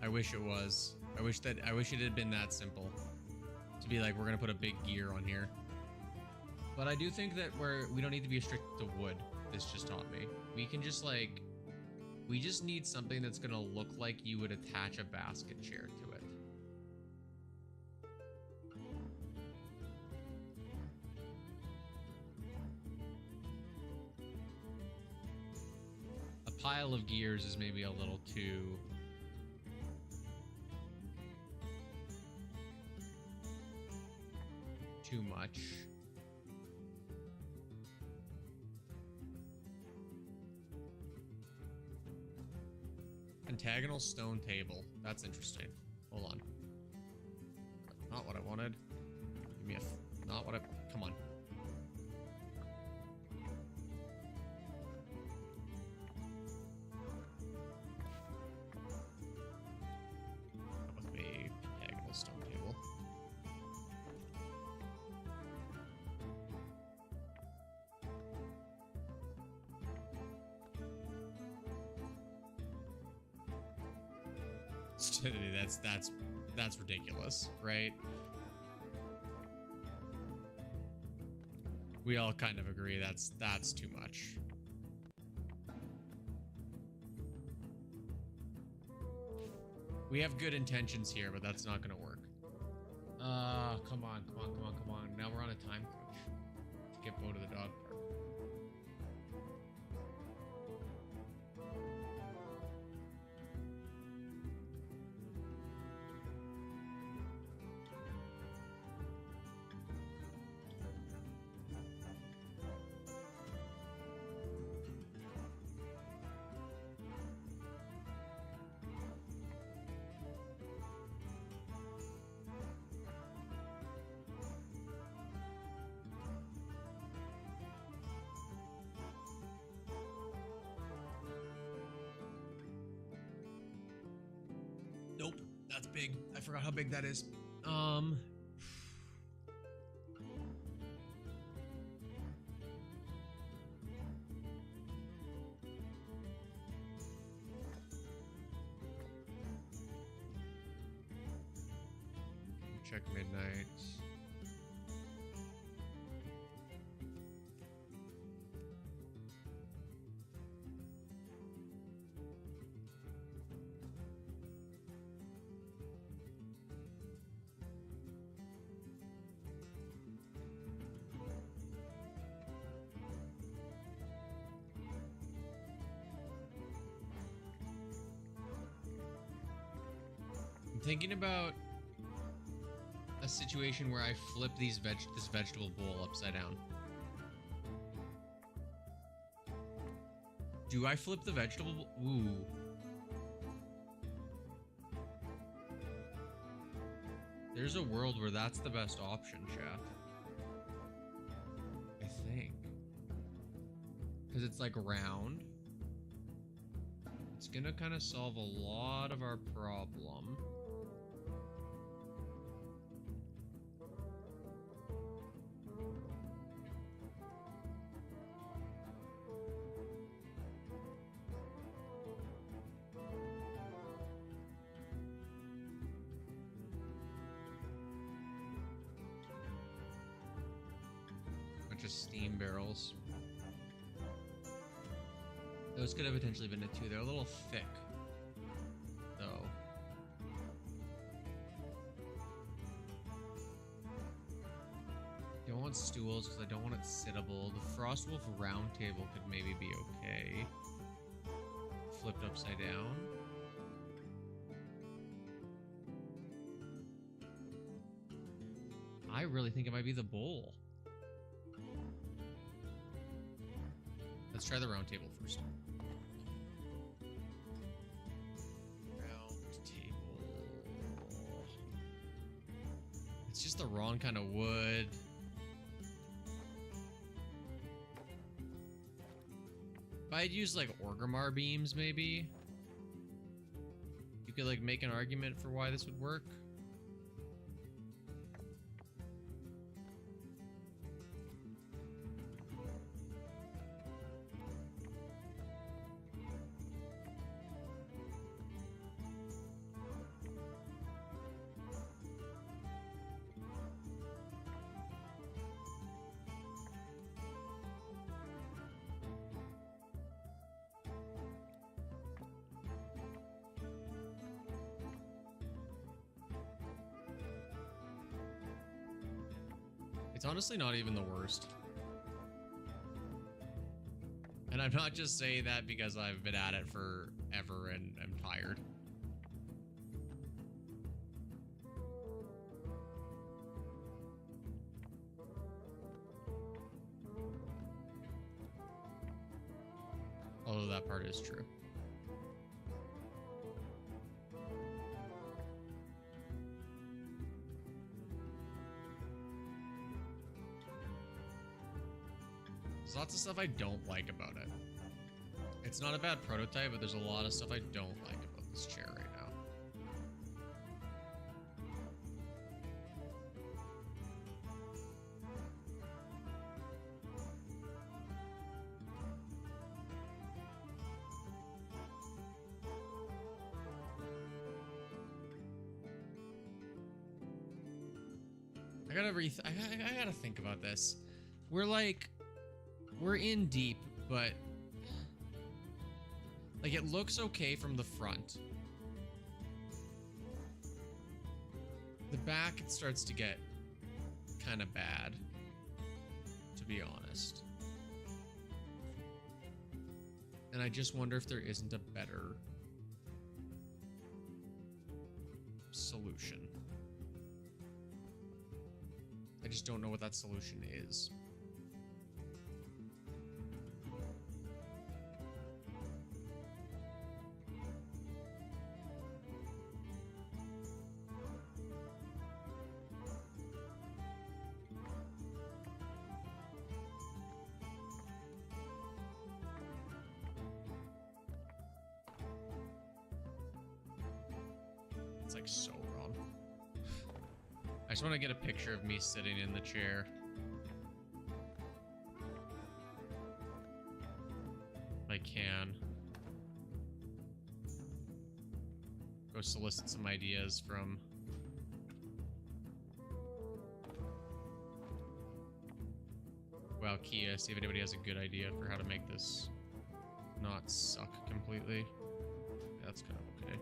I wish it was. I wish it had been that simple. To be like, we're gonna put a big gear on here. But I do think that we don't need to be restricted to wood. This just taught me. We can just like, we just need something that's gonna look like you would attach a basket chair to it. A pile of gears is maybe a little too... too much. Pentagonal stone table. That's interesting. Hold on. Not what I wanted. Give me a... Not what I... Come on. That was a pentagonal stone table. That's ridiculous, right? We all kind of agree that's too much. We have good intentions here, but that's not gonna work. Come on. Now we're on a time crunch to get Bo to the dog park. Nope, that's big. I forgot how big that is. check midnight. Thinking about a situation where I flip this vegetable bowl upside down. Do I flip the vegetable bowl? Ooh. There's a world where that's the best option, chat. I think. Because it's like round. It's gonna kind of solve a lot of our problem. Steam barrels. Those could have potentially been it too. They're a little thick, though. Don't want stools because I don't want it sittable. The Frostwolf round table could maybe be okay. Flipped upside down. I really think it might be the bowl. Let's try the round table first. Round table. It's just the wrong kind of wood. If I'd use like Orgrimmar beams, maybe you could like make an argument for why this would work. It's honestly not even the worst. And I'm not just saying that because I've been at it forever and I'm tired. Although that part is true. There's lots of stuff I don't like about it. It's not a bad prototype, but there's a lot of stuff I don't like about this chair right now. I gotta think about this. We're in deep, but like it looks okay from the front. The back, it starts to get kind of bad, to be honest. And I just wonder if there isn't a better solution. I just don't know what that solution is. It's like so wrong. I just want to get a picture of me sitting in the chair. If I can. Go solicit some ideas from WoW Kia, see if anybody has a good idea for how to make this not suck completely. Yeah, that's kind of okay.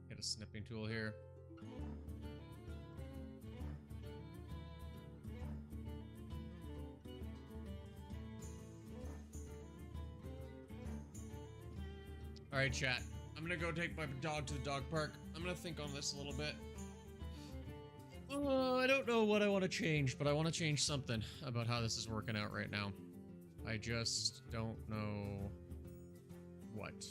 Get a snipping tool here. All right, chat. I'm gonna go take my dog to the dog park. I'm gonna think on this a little bit. I don't know what I want to change, but I want to change something about how this is working out right now. I just don't know what.